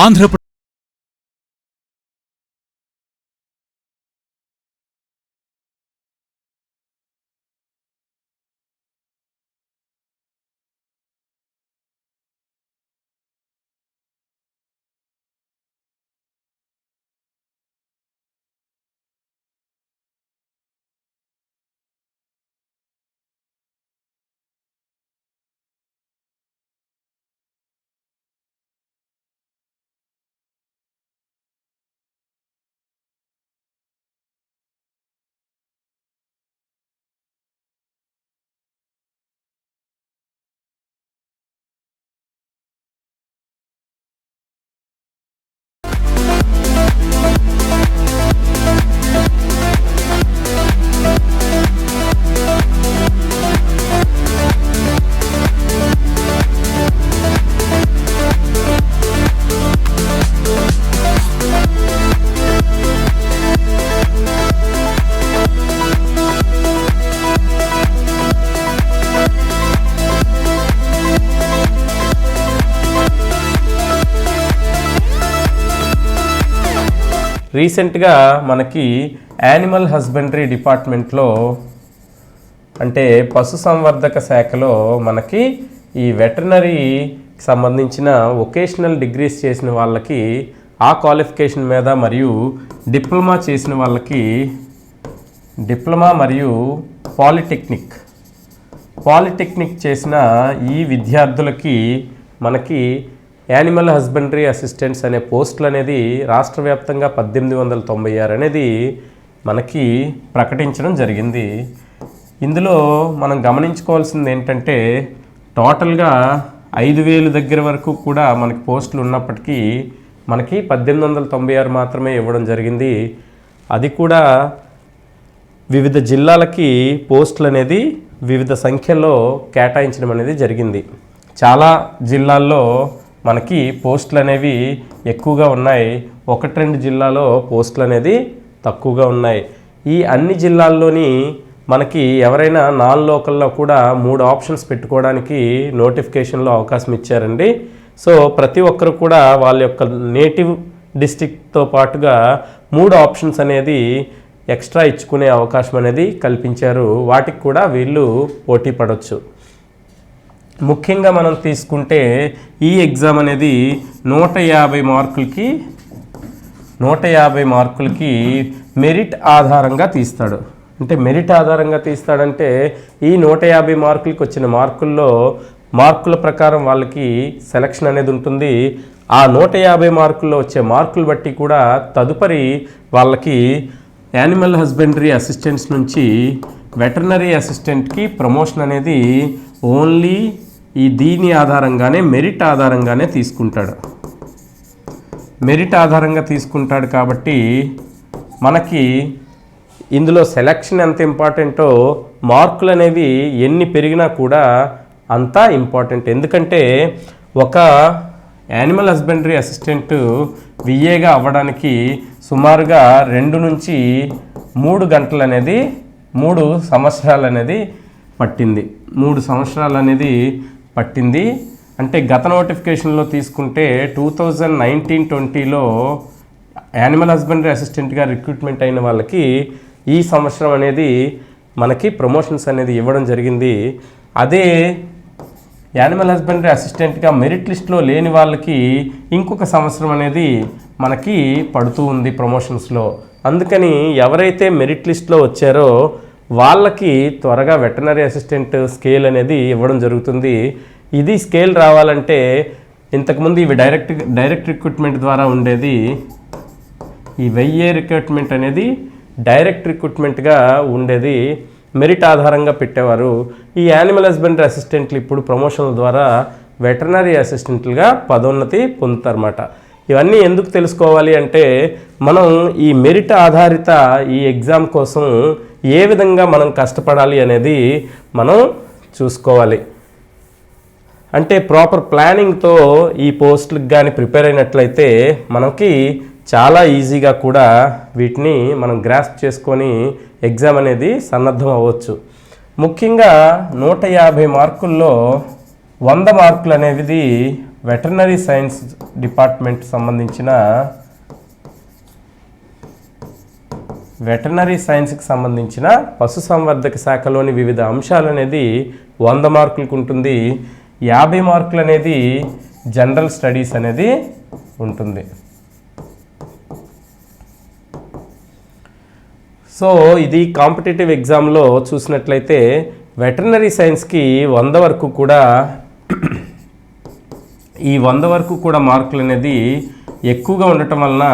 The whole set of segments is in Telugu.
ఆంధ్రప్రదేశ్ రీసెంట్గా మనకి యానిమల్ హస్బెండరీ డిపార్ట్మెంట్లో అంటే పశుసంవర్ధక శాఖలో మనకి ఈ వెటర్నరీ సంబంధించిన వొకేషనల్ డిగ్రీస్ చేసిన వాళ్ళకి ఆ క్వాలిఫికేషన్ మీద మరియు డిప్లొమా చేసిన వాళ్ళకి డిప్లొమా మరియు పాలిటెక్నిక్ చేసిన ఈ విద్యార్థులకి మనకి యానిమల్ హస్బెండరీ అసిస్టెంట్స్ అనే పోస్టులు అనేది రాష్ట్ర వ్యాప్తంగా 1896 అనేది మనకి ప్రకటించడం జరిగింది. ఇందులో మనం గమనించుకోవాల్సింది ఏంటంటే టోటల్గా 5000 దగ్గర వరకు కూడా మనకి పోస్టులు ఉన్నప్పటికీ మనకి 1896 మాత్రమే ఇవ్వడం జరిగింది. అది కూడా వివిధ జిల్లాలకి పోస్టులు అనేది వివిధ సంఖ్యలో కేటాయించడం అనేది జరిగింది. చాలా జిల్లాల్లో మనకి పోస్టులు అనేవి ఎక్కువగా ఉన్నాయి, 1-2 జిల్లాలో పోస్టులు అనేది తక్కువగా ఉన్నాయి. ఈ అన్ని జిల్లాల్లోని మనకి ఎవరైనా నాన్ లోకల్లో కూడా 3 ఆప్షన్స్ పెట్టుకోవడానికి నోటిఫికేషన్లో అవకాశం ఇచ్చారండి. సో ప్రతి ఒక్కరు కూడా వాళ్ళ యొక్క నేటివ్ డిస్ట్రిక్ట్తో పాటుగా 3 ఆప్షన్స్ అనేది ఎక్స్ట్రా ఇచ్చుకునే అవకాశం అనేది కల్పించారు. వాటికి కూడా వీళ్ళు పోటీ పడవచ్చు. ముఖ్యంగా మనం తీసుకుంటే ఈ ఎగ్జామ్ అనేది 150 మార్కులకి మెరిట్ ఆధారంగా తీస్తాడు. అంటే మెరిట్ ఆధారంగా తీస్తాడంటే ఈ 150 మార్కులకి వచ్చిన మార్కుల ప్రకారం వాళ్ళకి సెలక్షన్ అనేది ఉంటుంది. ఆ 150 మార్కుల్లో వచ్చే మార్కులు బట్టి కూడా తదుపరి వాళ్ళకి యానిమల్ హస్బెండరీ అసిస్టెంట్స్ నుంచి వెటర్నరీ అసిస్టెంట్కి ప్రమోషన్ అనేది ఓన్లీ దీని ఆధారంగానే మెరిట్ ఆధారంగానే మెరిట్ ఆధారంగా తీసుకుంటాడు. కాబట్టి మనకి ఇందులో సెలక్షన్ ఎంత ఇంపార్టెంటో మార్కులు అనేవి ఎన్ని పెరిగినా కూడా అంత ఇంపార్టెంట్. ఎందుకంటే ఒక యానిమల్ హస్బెండరీ అసిస్టెంట్ విఏగా అవ్వడానికి సుమారుగా 2 నుంచి 3 గంటలు అనేది 3 సంవత్సరాలు అనేది పట్టింది. 3 సంవత్సరాలు అనేది పట్టింది. అంటే గత నోటిఫికేషన్లో తీసుకుంటే 2019-20లో యానిమల్ హస్బెండరీ అసిస్టెంట్గా రిక్రూట్మెంట్ అయిన వాళ్ళకి ఈ సంవత్సరం అనేది మనకి ప్రమోషన్స్ అనేది ఇవ్వడం జరిగింది. అదే యానిమల్ హస్బెండరీ అసిస్టెంట్గా మెరిట్ లిస్ట్లో లేని వాళ్ళకి ఇంకొక సంవత్సరం అనేది మనకి పడుతూ ఉంది ప్రమోషన్స్లో. అందుకని ఎవరైతే మెరిట్ లిస్ట్లో వచ్చారో వాళ్ళకి త్వరగా వెటర్నరీ అసిస్టెంట్ స్కేల్ అనేది ఇవ్వడం జరుగుతుంది. ఇది స్కేల్ రావాలంటే ఇంతకుముందు ఇవి డైరెక్ట్ రిక్రూట్మెంట్ ద్వారా ఉండేది. ఈ వెయ్యే రిక్రూట్మెంట్ అనేది డైరెక్ట్ రిక్రూట్మెంట్గా ఉండేది, మెరిట్ ఆధారంగా పెట్టేవారు. ఈ యానిమల్ హస్బెండరీ అసిస్టెంట్లు ఇప్పుడు ప్రమోషన్ల ద్వారా వెటర్నరీ అసిస్టెంట్లుగా పదోన్నతి పొందుతారన్నమాట. ఇవన్నీ ఎందుకు తెలుసుకోవాలి అంటే మనం ఈ మెరిట్ ఆధారిత ఈ ఎగ్జామ్ కోసం ఏ విధంగా మనం కష్టపడాలి అనేది మనం చూసుకోవాలి. అంటే ప్రాపర్ ప్లానింగ్తో ఈ పోస్టులకు కానీ ప్రిపేర్ అయినట్లయితే మనకి చాలా ఈజీగా కూడా వీటిని మనం గ్రాస్ప్ చేసుకొని ఎగ్జామ్ అనేది సన్నద్ధం అవ్వచ్చు. ముఖ్యంగా 150 మార్కుల్లో 100 మార్కులు అనేది వెటర్నరీ సైన్స్ డిపార్ట్మెంట్ సంబంధించిన వెటర్నరీ సైన్స్కి సంబంధించిన పశుసంవర్ధక శాఖలోని వివిధ అంశాలు అనేది 100 మార్కులకు ఉంటుంది. 50 మార్కులు అనేది జనరల్ స్టడీస్ అనేది ఉంటుంది. సో ఇది కాంపిటేటివ్ ఎగ్జామ్లో చూసినట్లయితే వెటర్నరీ సైన్స్కి 100 వరకు కూడా ఈ 100 వరకు కూడా మార్కులు అనేది ఎక్కువగా ఉండటం వలన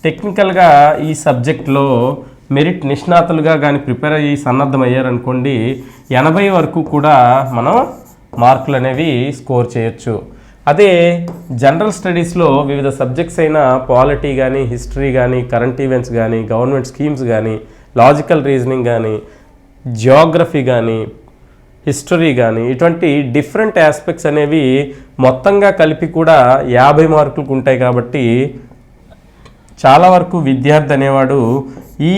టెక్నికల్గా ఈ సబ్జెక్ట్లో మెరిట్ నిష్ణాతులుగా కానీ ప్రిపేర్ అయ్యి సన్నద్ధమయ్యారనుకోండి 80 వరకు కూడా మనం మార్కులు అనేవి స్కోర్ చేయొచ్చు. అదే జనరల్ స్టడీస్లో వివిధ సబ్జెక్ట్స్ అయిన పాలిటీ కానీ, హిస్టరీ కానీ, కరెంట్ ఈవెంట్స్ కానీ, గవర్నమెంట్ స్కీమ్స్ కానీ, లాజికల్ రీజనింగ్ కానీ, జియోగ్రఫీ కానీ, హిస్టరీ కానీ, ఇటువంటి డిఫరెంట్ ఆస్పెక్ట్స్ అనేవి మొత్తంగా కలిపి కూడా 50 మార్కులకు ఉంటాయి. కాబట్టి చాలా వరకు విద్యార్థి అనేవాడు ఈ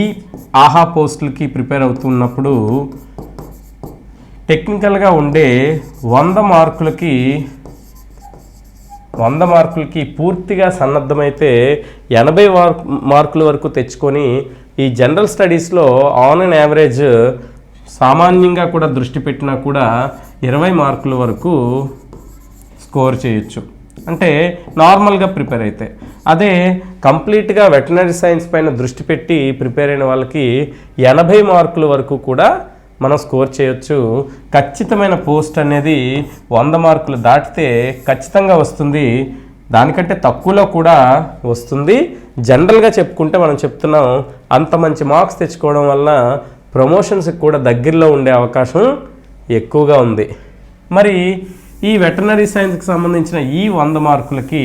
ఆహా పోస్టులకి ప్రిపేర్ అవుతున్నప్పుడు టెక్నికల్గా ఉండే 100 మార్కులకి పూర్తిగా సన్నద్ధమైతే 80 మార్కుల వరకు తెచ్చుకొని ఈ జనరల్ స్టడీస్లో ఆన్ అండ్ యావరేజ్ సామాన్యంగా కూడా దృష్టి పెట్టినా కూడా 20 మార్కుల వరకు స్కోర్ చేయొచ్చు. అంటే నార్మల్గా ప్రిపేర్ అయితే. అదే కంప్లీట్గా వెటర్నరీ సైన్స్ పైన దృష్టి పెట్టి ప్రిపేర్ అయిన వాళ్ళకి 80 మార్కుల వరకు కూడా మనం స్కోర్ చేయొచ్చు. ఖచ్చితమైన పోస్ట్ అనేది 100 మార్కులు దాటితే ఖచ్చితంగా వస్తుంది. దానికంటే తక్కువలో కూడా వస్తుంది. జనరల్గా చెప్పుకుంటే మనం చెప్తున్నాం అంత మంచి మార్క్స్ తెచ్చుకోవడం వల్ల ప్రమోషన్స్కి కూడా దగ్గరలో ఉండే అవకాశం ఎక్కువగా ఉంది. మరి ఈ వెటర్నరీ సైన్స్కి సంబంధించిన ఈ 100 మార్కులకి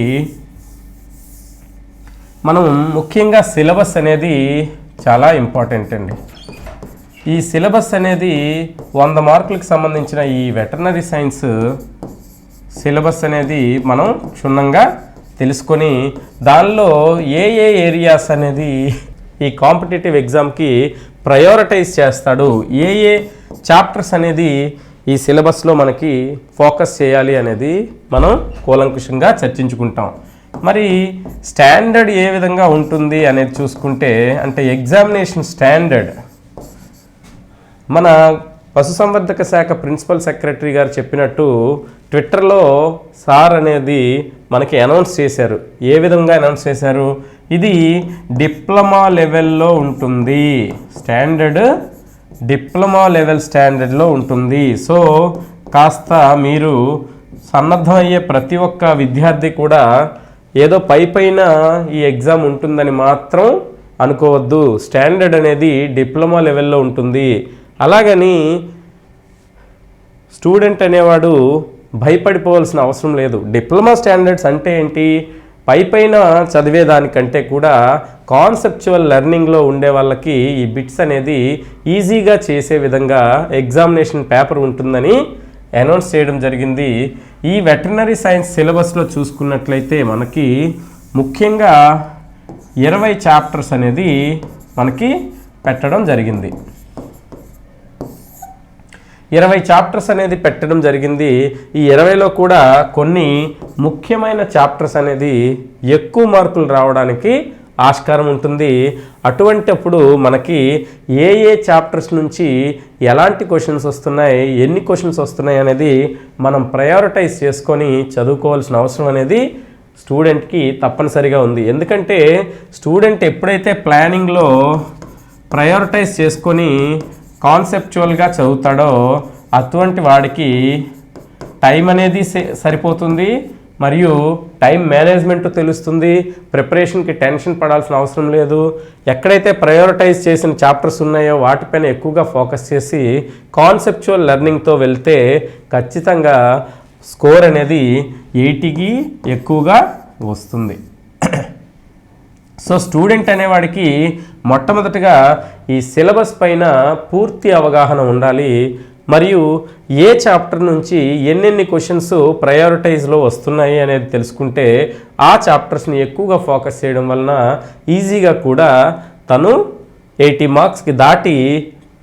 మనం ముఖ్యంగా సిలబస్ అనేది చాలా ఇంపార్టెంట్ అండి. ఈ సిలబస్ అనేది 100 మార్కులకు సంబంధించిన ఈ వెటర్నరీ సైన్స్ సిలబస్ అనేది మనం క్షుణ్ణంగా తెలుసుకొని దానిలో ఏ ఏరియాస్ అనేది ఈ కాంపిటేటివ్ ఎగ్జామ్కి ప్రయారిటైజ్ చేస్తాడు, ఏ చాప్టర్స్ అనేది ఈ సిలబస్లో మనకి ఫోకస్ చేయాలి అనేది మనం కూలంకుషంగా చర్చించుకుంటాం. మరి స్టాండర్డ్ ఏ విధంగా ఉంటుంది అనేది చూసుకుంటే, అంటే ఎగ్జామినేషన్ స్టాండర్డ్ మన పశుసంవర్ధక శాఖ ప్రిన్సిపల్ సెక్రటరీ గారు చెప్పినట్టు ట్విట్టర్లో సార్ అనేది మనకి అనౌన్స్ చేశారు. ఏ విధంగా అనౌన్స్ చేశారు? ఇది డిప్లొమా లెవెల్లో ఉంటుంది, స్టాండర్డ్ డిప్లొమా లెవెల్ స్టాండర్డ్లో ఉంటుంది. సో కాస్త మీరు సన్నద్ధమయ్యే ప్రతి ఒక్క విద్యార్థి కూడా ఏదో పైన ఈ ఎగ్జామ్ ఉంటుందని మాత్రం అనుకోవద్దు. స్టాండర్డ్ అనేది డిప్లొమా లెవెల్లో ఉంటుంది. అలాగని స్టూడెంట్ అనేవాడు భయపడిపోవాల్సిన అవసరం లేదు. డిప్లొమా స్టాండర్డ్స్ అంటే ఏంటి? పైన చదివేదానికంటే కూడా కాన్సెప్చువల్ లెర్నింగ్లో ఉండే వాళ్ళకి ఈ బిట్స్ అనేది ఈజీగా చేసే విధంగా ఎగ్జామినేషన్ పేపర్ ఉంటుందని అనౌన్స్ చేయడం జరిగింది. ఈ వెటర్నరీ సైన్స్ సిలబస్లో చూసుకున్నట్లయితే మనకి ముఖ్యంగా 20 చాప్టర్స్ అనేది మనకి పెట్టడం జరిగింది. 20 చాప్టర్స్ అనేది పెట్టడం జరిగింది. ఈ 20లో కూడా కొన్ని ముఖ్యమైన చాప్టర్స్ అనేది ఎక్కువ మార్కులు రావడానికి ఆస్కారం ఉంటుంది. అటువంటప్పుడు మనకి ఏ చాప్టర్స్ నుంచి ఎలాంటి క్వశ్చన్స్ వస్తున్నాయి, ఎన్ని క్వశ్చన్స్ వస్తున్నాయి అనేది మనం ప్రయారిటైజ్ చేసుకొని చదువుకోవాల్సిన అవసరం అనేది స్టూడెంట్కి తప్పనిసరిగా ఉంది. ఎందుకంటే స్టూడెంట్ ఎప్పుడైతే ప్లానింగ్లో ప్రయారిటైజ్ చేసుకొని కాన్సెప్చువల్గా చదువుతాడో అటువంటి వాడికి టైం అనేది సరిపోతుంది, మరియు టైం మేనేజ్మెంట్ తెలుస్తుంది. ప్రిపరేషన్కి టెన్షన్ పడాల్సిన అవసరం లేదు. ఎక్కడైతే ప్రయారిటైజ్ చేసిన చాప్టర్స్ ఉన్నాయో వాటిపైన ఎక్కువగా ఫోకస్ చేసి కాన్సెప్చువల్ లెర్నింగ్తో వెళ్తే ఖచ్చితంగా స్కోర్ అనేది 80కి ఎక్కువగా వస్తుంది. సో స్టూడెంట్ అనేవాడికి మొట్టమొదటిగా ఈ సిలబస్ పైన పూర్తి అవగాహన ఉండాలి. మరియు ఏ చాప్టర్ నుంచి ఎన్నెన్ని క్వశ్చన్స్ ప్రయారిటైజ్లో వస్తున్నాయి అనేది తెలుసుకుంటే ఆ చాప్టర్స్ని ఎక్కువగా ఫోకస్ చేయడం వలన ఈజీగా కూడా తను 80 మార్క్స్కి దాటి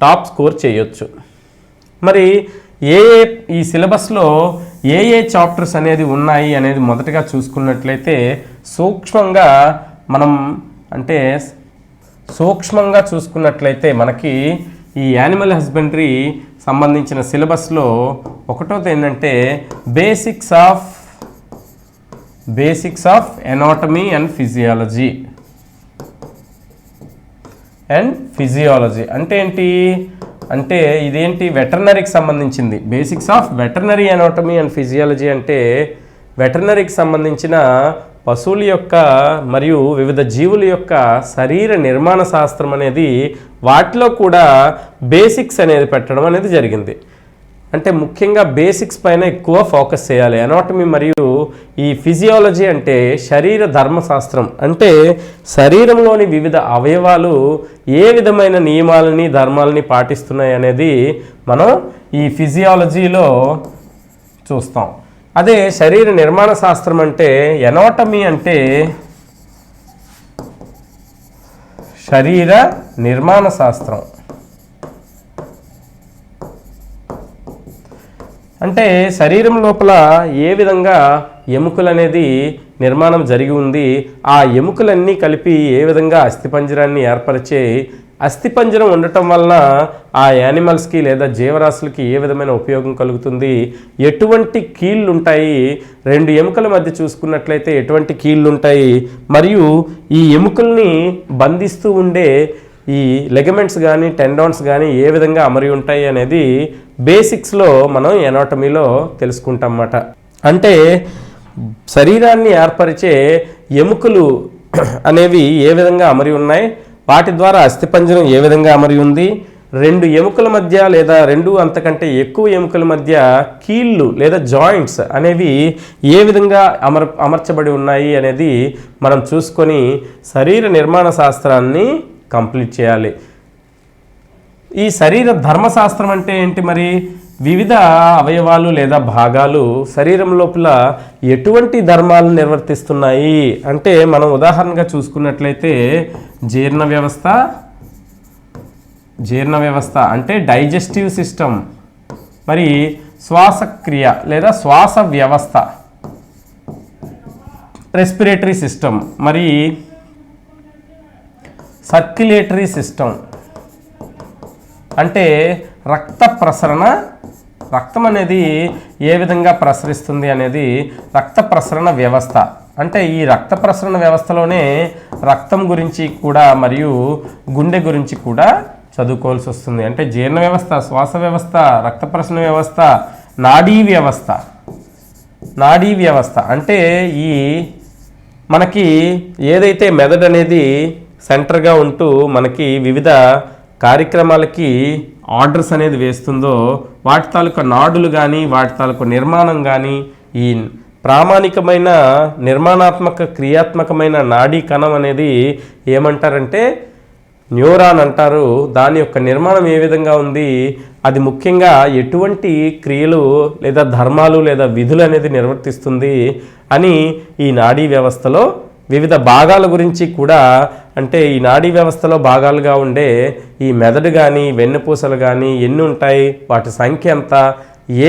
టాప్ స్కోర్ చేయొచ్చు. మరి ఈ సిలబస్లో ఏ చాప్టర్స్ అనేది ఉన్నాయి అనేది మొదటగా చూసుకున్నట్లయితే సూక్ష్మంగా చూసుకున్నట్లయితే మనకి ఈ యానిమల్ హస్బెండరీ సంబంధించిన సిలబస్లో ఒకటోది ఏంటంటే basics of anatomy and physiology అంటే ఏంటి అంటే ఇదేంటి వెటర్నరీకి సంబంధించింది. Basics of veterinary anatomy and physiology అంటే వెటర్నరీకి సంబంధించిన పశువుల యొక్క మరియు వివిధ జీవుల యొక్క శరీర నిర్మాణ శాస్త్రం అనేది వాటిలో కూడా బేసిక్స్ అనేది పెట్టడం అనేది జరిగింది. అంటే ముఖ్యంగా బేసిక్స్ పైన ఎక్కువ ఫోకస్ చేయాలి. ఎనాటమీ మరియు ఈ ఫిజియాలజీ అంటే శరీర ధర్మశాస్త్రం, అంటే శరీరంలోని వివిధ అవయవాలు ఏ విధమైన నియమాలని ధర్మాలని పాటిస్తున్నాయి అనేది మనం ఈ ఫిజియాలజీలో చూస్తాం. అదే శరీర నిర్మాణ శాస్త్రం అంటే ఎనాటమీ అంటే శరీర నిర్మాణ శాస్త్రం, అంటే శరీరం లోపల ఏ విధంగా ఎముకలు అనేది నిర్మాణం జరిగి ఉంది, ఆ ఎముకలన్నీ కలిపి ఏ విధంగా అస్థిపంజరాన్ని ఏర్పరిచే అస్థిపంజరం ఉండటం వలన ఆ యానిమల్స్కి లేదా జీవరాశులకి ఏ విధమైన ఉపయోగం కలుగుతుంది, ఎటువంటి కీళ్ళు ఉంటాయి, రెండు ఎముకల మధ్య చూసుకున్నట్లయితే ఎటువంటి కీళ్ళు ఉంటాయి, మరియు ఈ ఎముకల్ని బంధిస్తూ ఉండే ఈ లెగమెంట్స్ కానీ టెండాన్స్ కానీ ఏ విధంగా అమరి ఉంటాయి అనేది బేసిక్స్లో మనం ఎనాటమీలో తెలుసుకుంటాం అన్నమాట. అంటే శరీరాన్ని ఏర్పరిచే ఎముకలు అనేవి ఏ విధంగా అమరి ఉన్నాయి, వాటి ద్వారా అస్థిపంజరం ఏ విధంగా అమరి ఉంది, రెండు ఎముకల మధ్య లేదా రెండు అంతకంటే ఎక్కువ ఎముకల మధ్య కీళ్ళు లేదా జాయింట్స్ అనేవి ఏ విధంగా అమర్చబడి ఉన్నాయి అనేది మనం చూసుకొని శరీర నిర్మాణ శాస్త్రాన్ని కంప్లీట్ చేయాలి. ఈ శరీర ధర్మశాస్త్రం అంటే ఏంటి మరి? వివిధ అవయవాలు లేదా భాగాలు శరీరం లోపల ఎటువంటి ధర్మాలను నిర్వర్తిస్తున్నాయి అంటే మనం ఉదాహరణగా చూసుకున్నట్లయితే జీర్ణ వ్యవస్థ అంటే డైజెస్టివ్ సిస్టమ్, మరి శ్వాసక్రియ లేదా శ్వాస వ్యవస్థ రెస్పిరేటరీ సిస్టమ్, మరి సర్క్యులేటరీ సిస్టమ్ అంటే రక్త ప్రసరణ, రక్తం అనేది ఏ విధంగా ప్రసరిస్తుంది అనేది రక్త ప్రసరణ వ్యవస్థ. అంటే ఈ రక్త ప్రసరణ వ్యవస్థలోనే రక్తం గురించి కూడా మరియు గుండె గురించి కూడా చదువుకోవాల్సి వస్తుంది. అంటే జీర్ణ వ్యవస్థ, శ్వాస వ్యవస్థ, రక్త ప్రసరణ వ్యవస్థ, నాడీ వ్యవస్థ అంటే ఈ మనకి ఏదైతే మెదడు అనేది సెంటర్గా ఉంటూ మనకి వివిధ కార్యక్రమాలకి ఆర్డర్స్ అనేది వేస్తుందో వాటి తాలూకా నాడులు కానీ వాటి తాలూకా నిర్మాణం కానీ ఈ ప్రామాణికమైన నిర్మాణాత్మక క్రియాత్మకమైన నాడీ కణం అనేది ఏమంటారంటే న్యూరాన్ అంటారు. దాని యొక్క నిర్మాణం ఏ విధంగా ఉంది, అది ముఖ్యంగా ఎటువంటి క్రియలు లేదా ధర్మాలు లేదా విధులు అనేది నిర్వర్తిస్తుంది అని ఈ నాడీ వ్యవస్థలో వివిధ భాగాల గురించి కూడా, అంటే ఈ నాడీ వ్యవస్థలో భాగాలుగా ఉండే ఈ మెదడు కానీ వెన్నుపూసలు కానీ ఎన్ని ఉంటాయి, వాటి సంఖ్య ఎంత,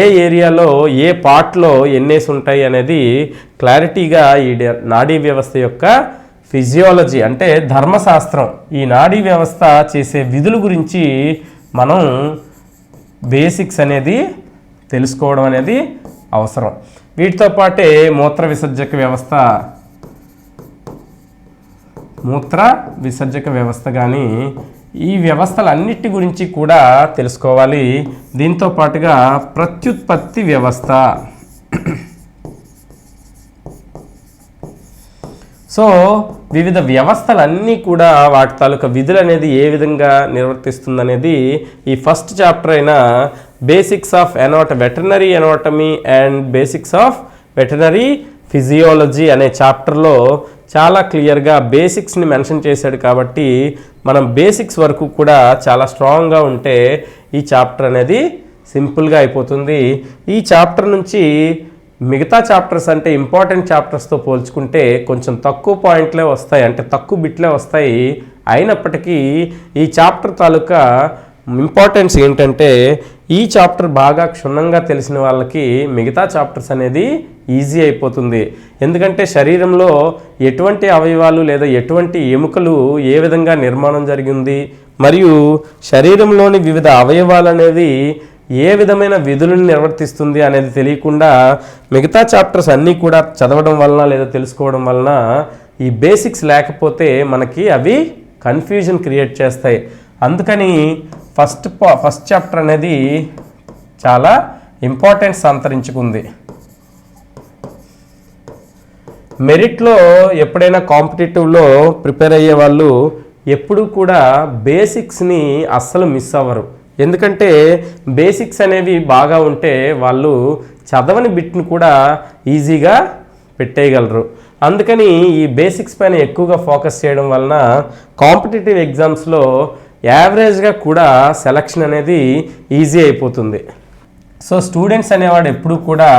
ఏ ఏరియాలో ఏ పార్ట్లో ఎన్నేసి ఉంటాయి అనేది క్లారిటీగా ఈ నాడీ వ్యవస్థ యొక్క ఫిజియాలజీ అంటే ధర్మశాస్త్రం, ఈ నాడీ వ్యవస్థ చేసే విధుల గురించి మనం బేసిక్స్ అనేది తెలుసుకోవడం అనేది అవసరం. వీటితో పాటే మూత్ర విసర్జక వ్యవస్థ కానీ ఈ వ్యవస్థలన్నిటి గురించి కూడా తెలుసుకోవాలి. దీంతో పాటుగా ప్రత్యుత్పత్తి వ్యవస్థ, సో వివిధ వ్యవస్థలన్నీ కూడా వాటి తాలూకా విధులు అనేది ఏ విధంగా నిర్వర్తిస్తుందనేది ఈ ఫస్ట్ చాప్టర్ అయిన basics of veterinary anatomy and basics of veterinary physiology అనే చాప్టర్లో చాలా క్లియర్గా బేసిక్స్ని మెన్షన్ చేశాడు. కాబట్టి మనం బేసిక్స్ వరకు కూడా చాలా స్ట్రాంగ్గా ఉంటే ఈ చాప్టర్ అనేది సింపుల్గా అయిపోతుంది. ఈ చాప్టర్ నుంచి మిగతా చాప్టర్స్ అంటే ఇంపార్టెంట్ చాప్టర్స్తో పోల్చుకుంటే కొంచెం తక్కువ పాయింట్లే వస్తాయి, అంటే తక్కువ బిట్లే వస్తాయి. అయినప్పటికీ ఈ చాప్టర్ తాలూకా ఇంపార్టెన్స్ ఏంటంటే ఈ చాప్టర్ బాగా క్షుణ్ణంగా తెలిసిన వాళ్ళకి మిగతా చాప్టర్స్ అనేది ఈజీ అయిపోతుంది. ఎందుకంటే శరీరంలో ఎటువంటి అవయవాలు లేదా ఎటువంటి ఎముకలు ఏ విధంగా నిర్మాణం జరిగింది, మరియు శరీరంలోని వివిధ అవయవాలు అనేవి ఏ విధమైన విధులను నిర్వర్తిస్తుంది అనేది తెలియకుండా మిగతా చాప్టర్స్ అన్నీ కూడా చదవడం వలన లేదా తెలుసుకోవడం వలన ఈ బేసిక్స్ లేకపోతే మనకి అవి కన్ఫ్యూజన్ క్రియేట్ చేస్తాయి. అందుకని ఫస్ట్ చాప్టర్ అనేది చాలా ఇంపార్టెన్స్ సంతరించుకుంది. మెరిట్లో ఎప్పుడైనా కాంపిటేటివ్లో ప్రిపేర్ అయ్యే వాళ్ళు ఎప్పుడూ కూడా బేసిక్స్ని అస్సలు మిస్ అవ్వరు. ఎందుకంటే బేసిక్స్ అనేవి బాగా ఉంటే వాళ్ళు చదవని బిట్ను కూడా ఈజీగా పెట్టేయగలరు. అందుకని ఈ బేసిక్స్ పైన ఎక్కువగా ఫోకస్ చేయడం వలన కాంపిటేటివ్ ఎగ్జామ్స్లో యావరేజ్గా కూడా సెలక్షన్ అనేది ఈజీ అయిపోతుంది. సో స్టూడెంట్స్ అనేవాడు ఎప్పుడూ కూడా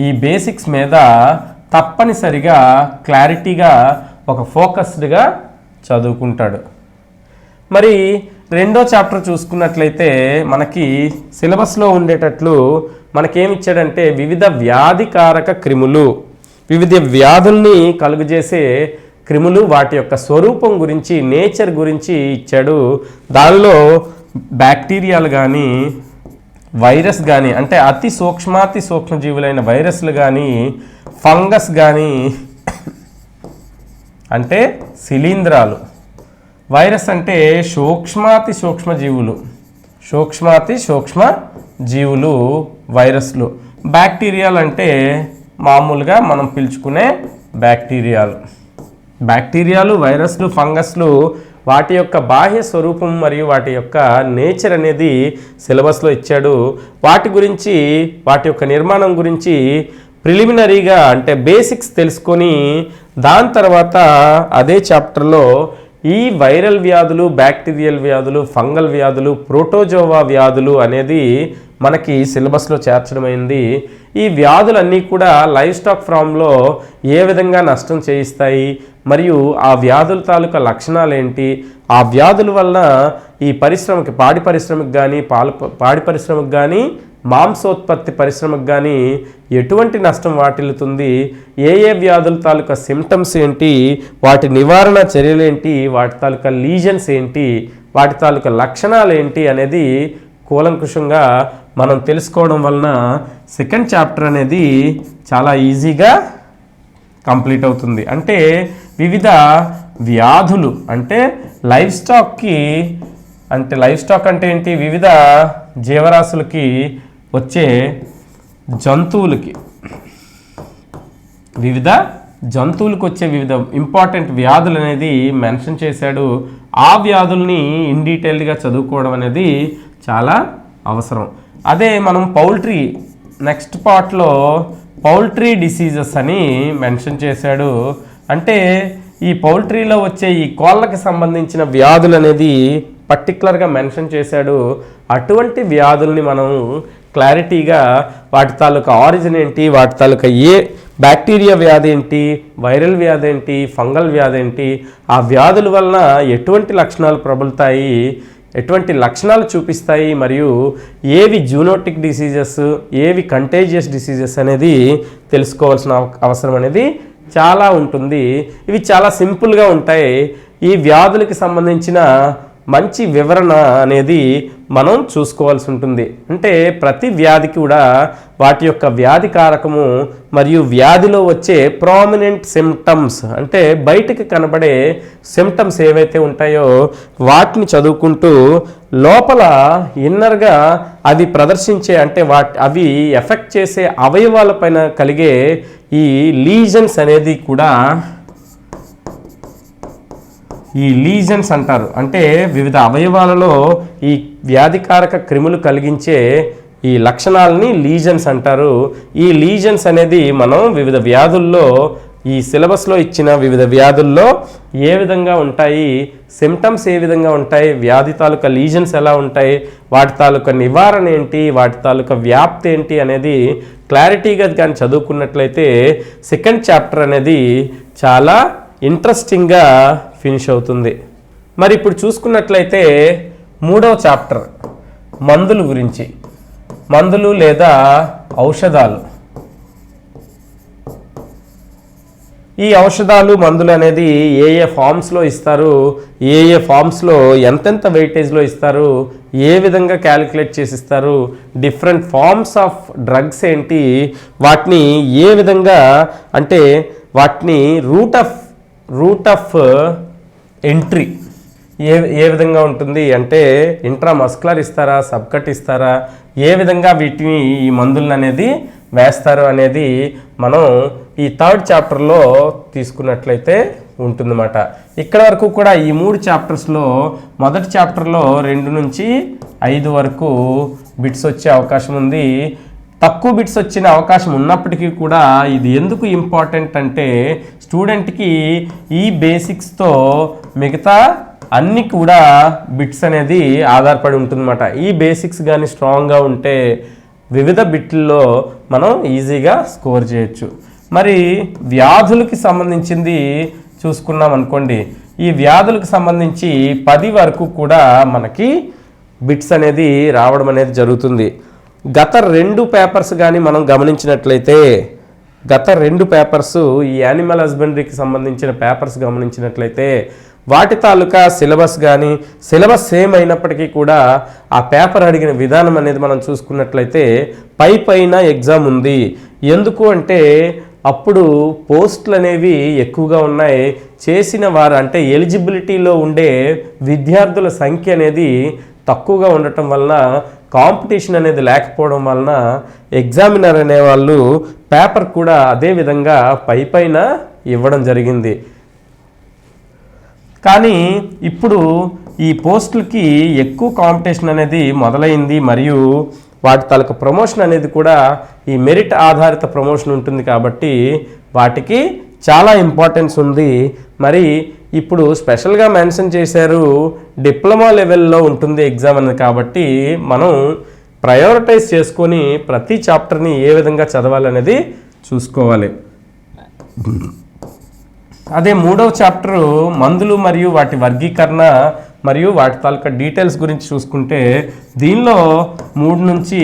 ఈ బేసిక్స్ మీద తప్పనిసరిగా క్లారిటీగా ఒక ఫోకస్డ్గా చదువుకుంటాడు. మరి రెండో చాప్టర్ చూసుకున్నట్లయితే మనకి సిలబస్లో ఉండేటట్లు మనకేమిచ్చాడంటే వివిధ వ్యాధికారక క్రిములు, వివిధ వ్యాధుల్ని కలుగజేసే క్రిములు, వాటి యొక్క స్వరూపం గురించి, నేచర్ గురించి ఇచ్చాడు. దానిలో బ్యాక్టీరియాలు కానీ వైరస్ కానీ, అంటే అతి సూక్ష్మాతి సూక్ష్మజీవులైన వైరస్లు కానీ, ఫంగస్ కానీ, అంటే శిలీంధ్రాలు, వైరస్ అంటే సూక్ష్మాతి సూక్ష్మజీవులు వైరస్లు, బ్యాక్టీరియాలు అంటే మామూలుగా మనం పిలుచుకునే బ్యాక్టీరియాలు, వైరస్లు, ఫంగస్లు, వాటి యొక్క బాహ్య స్వరూపం మరియు వాటి యొక్క నేచర్ అనేది సిలబస్లో ఇచ్చాడు. వాటి గురించి, వాటి యొక్క నిర్మాణం గురించి ప్రిలిమినరీగా అంటే బేసిక్స్ తెలుసుకొని దాని తర్వాత అదే చాప్టర్లో ఈ వైరల్ వ్యాధులు, బ్యాక్టీరియల్ వ్యాధులు, ఫంగల్ వ్యాధులు, ప్రోటోజోవా వ్యాధులు అనేది మనకి సిలబస్లో చేర్చడమైంది. ఈ వ్యాధులన్నీ కూడా లైవ్ స్టాక్ ఫామ్లో ఏ విధంగా నష్టం చేయిస్తాయి, మరియు ఆ వ్యాధుల తాలూకా లక్షణాలు ఏంటి, ఆ వ్యాధుల వలన ఈ పరిశ్రమకి, పాడి పరిశ్రమకి కానీ, పాడి పరిశ్రమకి కానీ, మాంసోత్పత్తి పరిశ్రమకు కానీ ఎటువంటి నష్టం వాటిల్లుతుంది, ఏ వ్యాధుల తాలూకా సిమ్టమ్స్ ఏంటి, వాటి నివారణ చర్యలు ఏంటి, వాటి తాలూకా లీజన్స్ ఏంటి, వాటి తాలూకా లక్షణాలు ఏంటి అనేది కూలంకుషంగా మనం తెలుసుకోవడం వలన సెకండ్ చాప్టర్ అనేది చాలా ఈజీగా కంప్లీట్ అవుతుంది. అంటే వివిధ వ్యాధులు, అంటే లైవ్ స్టాక్ అంటే ఏంటి, వివిధ జీవరాశులకి వచ్చే జంతువులకి వచ్చే వివిధ ఇంపార్టెంట్ వ్యాధులు అనేది మెన్షన్ చేశాడు. ఆ వ్యాధుల్ని ఇన్ డీటెయిల్డ్గా చదువుకోవడం అనేది చాలా అవసరం. అదే మనం పౌల్ట్రీ నెక్స్ట్ పార్ట్లో పౌల్ట్రీ డిసీజెస్ అని మెన్షన్ చేశాడు. అంటే ఈ పౌల్ట్రీలో వచ్చే ఈ కోళ్ళకి సంబంధించిన వ్యాధులు అనేది పర్టికులర్గా మెన్షన్ చేశాడు. అటువంటి వ్యాధుల్ని మనం క్లారిటీగా వాటి తాలూకా ఆరిజిన్ ఏంటి, వాటి తాలూకా ఏ బ్యాక్టీరియా వ్యాధి ఏంటి, వైరల్ వ్యాధి ఏంటి, ఫంగల్ వ్యాధి ఏంటి, ఆ వ్యాధుల వలన ఎటువంటి లక్షణాలు ప్రబలుతాయి, ఎటువంటి లక్షణాలు చూపిస్తాయి, మరియు ఏవి జూనోటిక్ డిసీజెస్, ఏవి కంటేజియస్ డిసీజెస్ అనేది తెలుసుకోవాల్సిన అవసరం అనేది చాలా ఉంటుంది. ఇవి చాలా సింపుల్గా ఉంటాయి. ఈ వ్యాధులకి సంబంధించిన మంచి వివరణ అనేది మనం చూసుకోవాల్సి ఉంటుంది. అంటే ప్రతి వ్యాధికి కూడా వాటి యొక్క వ్యాధి కారకము మరియు వ్యాధిలో వచ్చే ప్రామినెంట్ సిమ్టమ్స్, అంటే బయటికి కనబడే సిమ్టమ్స్ ఏవైతే ఉంటాయో వాటిని చదువుకుంటూ లోపల ఇన్నర్గా అవి ప్రదర్శించే, అంటే అవి ఎఫెక్ట్ చేసే అవయవాలపైన కలిగే ఈ లీజన్స్ అనేది కూడా ఈ లీజన్స్ అంటారు. అంటే వివిధ అవయవాలలో ఈ వ్యాధికారక క్రిములు కలిగించే ఈ లక్షణాలని లీజన్స్ అంటారు. ఈ లీజన్స్ అనేది మనం వివిధ వ్యాధుల్లో, ఈ సిలబస్లో ఇచ్చిన వివిధ వ్యాధుల్లో ఏ విధంగా ఉంటాయి, సిమ్టమ్స్ ఏ విధంగా ఉంటాయి, వ్యాధి తాలూకా లీజన్స్ ఎలా ఉంటాయి, వాటి తాలూకా నివారణ ఏంటి, వాటి తాలూకా వ్యాప్తి ఏంటి అనేది క్లారిటీగా కానీ చదువుకున్నట్లయితే సెకండ్ చాప్టర్ అనేది చాలా ఇంట్రెస్టింగ్గా ఫినిష్ అవుతుంది. మరి ఇప్పుడు చూసుకున్నట్లయితే మూడవ చాప్టర్ మందుల గురించి. మందులు లేదా ఔషధాలు. ఈ ఔషధాలు మందులు అనేది ఏ ఫామ్స్లో ఇస్తారు, ఏ ఫామ్స్లో ఎంతెంత వెయిటేజ్లో ఇస్తారు, ఏ విధంగా క్యాలిక్యులేట్ చేసి ఇస్తారు, డిఫరెంట్ ఫార్మ్స్ ఆఫ్ డ్రగ్స్ ఏంటి, వాటిని ఏ విధంగా అంటే వాటిని రూట్ ఆఫ్ ఎంట్రీ ఏ విధంగా ఉంటుంది అంటే ఇంట్రామస్కులర్ ఇస్తారా, సబ్కట్ ఇస్తారా, ఏ విధంగా వీటిని ఈ మందులను అనేది వేస్తారు అనేది మనం ఈ 3rd చాప్టర్లో తీసుకున్నట్లయితే ఉంటుందన్నమాట. ఇక్కడ వరకు కూడా ఈ 3 చాప్టర్స్లో మొదటి చాప్టర్లో 2 నుంచి 5 వరకు బిట్స్ వచ్చే అవకాశం ఉంది. తక్కువ బిట్స్ వచ్చిన అవకాశం ఉన్నప్పటికీ కూడా ఇది ఎందుకు ఇంపార్టెంట్ అంటే స్టూడెంట్కి ఈ బేసిక్స్తో మిగతా అన్నీ కూడా బిట్స్ అనేది ఆధారపడి ఉంటుందన్నమాట. ఈ బేసిక్స్ కానీ స్ట్రాంగ్గా ఉంటే వివిధ బిట్లలో మనం ఈజీగా స్కోర్ చేయొచ్చు. మరి వ్యాధులకి సంబంధించింది చూసుకున్నాం అనుకోండి, ఈ వ్యాధులకు సంబంధించి 10 వరకు కూడా మనకి బిట్స్ అనేది రావడం అనేది జరుగుతుంది. గత 2 పేపర్స్ కానీ మనం గమనించినట్లయితే గత 2 పేపర్స్ ఈ యానిమల్ హస్బెండరీకి సంబంధించిన పేపర్స్ గమనించినట్లయితే వాటి తాలూకా సిలబస్ కానీ సిలబస్ సేమ్ అయినప్పటికీ కూడా ఆ పేపర్ అడిగిన విధానం అనేది మనం చూసుకున్నట్లయితే పైన ఎగ్జామ్ ఉంది. ఎందుకు అంటే అప్పుడు పోస్టులు అనేవి ఎక్కువగా ఉన్నాయి, చేసిన వారు అంటే ఎలిజిబిలిటీలో ఉండే విద్యార్థుల సంఖ్య అనేది తక్కువగా ఉండటం వలన, కాంపిటీషన్ అనేది లేకపోవడం వలన ఎగ్జామినర్ అనేవాళ్ళు పేపర్ కూడా అదే విధంగా పైన ఇవ్వడం జరిగింది. కానీ ఇప్పుడు ఈ పోస్టులకి ఎక్కువ కాంపిటీషన్ అనేది మొదలైంది, మరియు వాటి తాలూకు ప్రమోషన్ అనేది కూడా ఈ మెరిట్ ఆధారిత ప్రమోషన్ ఉంటుంది కాబట్టి వాటికి చాలా ఇంపార్టెన్స్ ఉంది. మరి ఇప్పుడు స్పెషల్గా మెన్షన్ చేశారు డిప్లొమా లెవెల్లో ఉంటుంది ఎగ్జామ్ అనేది, కాబట్టి మనం ప్రయారిటైజ్ చేసుకొని ప్రతి చాప్టర్ని ఏ విధంగా చదవాలనేది చూసుకోవాలి. అదే 3వ చాప్టర్ మందులు మరియు వాటి వర్గీకరణ మరియు వాటి తాలూకా డీటెయిల్స్ గురించి చూసుకుంటే దీనిలో 3 నుంచి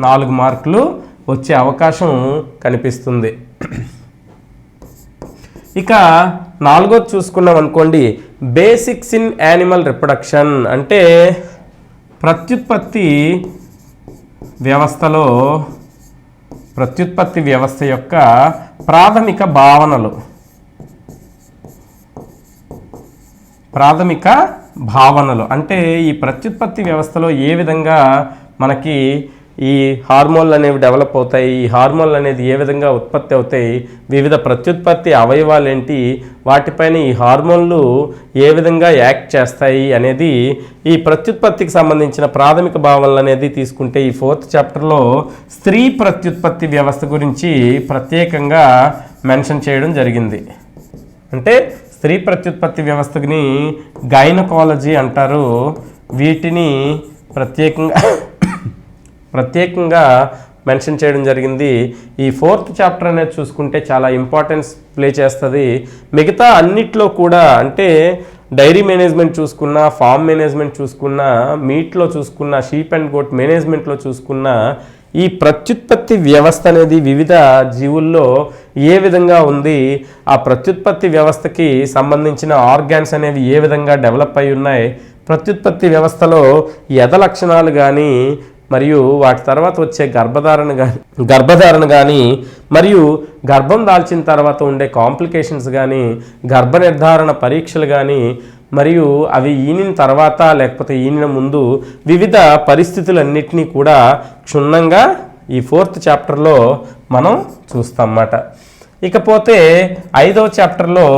4 మార్కులు వచ్చే అవకాశం కనిపిస్తుంది. ఇక 4వది చూసుకున్నాం అనుకోండి, బేసిక్స్ ఇన్ యానిమల్ రిప్రొడక్షన్ అంటే ప్రత్యుత్పత్తి వ్యవస్థ యొక్క ప్రాథమిక భావనలు అంటే ఈ ప్రత్యుత్పత్తి వ్యవస్థలో ఏ విధంగా మనకి ఈ హార్మోన్లు అనేవి డెవలప్ అవుతాయి, ఈ హార్మోన్లు అనేది ఏ విధంగా ఉత్పత్తి అవుతాయి, వివిధ ప్రత్యుత్పత్తి అవయవాలు ఏంటి, వాటిపైన ఈ హార్మోన్లు ఏ విధంగా యాక్ట్ చేస్తాయి అనేది ఈ ప్రత్యుత్పత్తికి సంబంధించిన ప్రాథమిక భావనలు అనేది తీసుకుంటే ఈ 4th చాప్టర్లో స్త్రీ ప్రత్యుత్పత్తి వ్యవస్థ గురించి ప్రత్యేకంగా మెన్షన్ చేయడం జరిగింది. అంటే స్త్రీ ప్రత్యుత్పత్తి వ్యవస్థని గైనకాలజీ అంటారు. వీటిని ప్రత్యేకంగా మెన్షన్ చేయడం జరిగింది. ఈ 4th చాప్టర్ అనేది చూసుకుంటే చాలా ఇంపార్టెన్స్ ప్లే చేస్తుంది. మిగతా అన్నిట్లో కూడా అంటే డైరీ మేనేజ్మెంట్ చూసుకున్నా, ఫార్మ్ మేనేజ్మెంట్ చూసుకున్నా, మీట్లో చూసుకున్నా, షీప్ అండ్ గోట్ మేనేజ్మెంట్లో చూసుకున్నా ఈ ప్రత్యుత్పత్తి వ్యవస్థ అనేది వివిధ జీవుల్లో ఏ విధంగా ఉంది, ఆ ప్రత్యుత్పత్తి వ్యవస్థకి సంబంధించిన ఆర్గాన్స్ అనేవి ఏ విధంగా డెవలప్ అయి ఉన్నాయి, ప్రత్యుత్పత్తి వ్యవస్థలో యథ లక్షణాలు కానీ మరియు వాటి తర్వాత వచ్చే గర్భధారణ కానీ మరియు గర్భం దాల్చిన తర్వాత ఉండే కాంప్లికేషన్స్ కానీ, గర్భ నిర్ధారణ పరీక్షలు కానీ, మరియు అవి ఈనిన తర్వాత లేకపోతే ఈనిన ముందు వివిధ పరిస్థితులన్నిటినీ కూడా క్షుణ్ణంగా ఈ 4th చాప్టర్లో మనం చూస్తామన్నమాట. ఇకపోతే 5వ చాప్టర్లో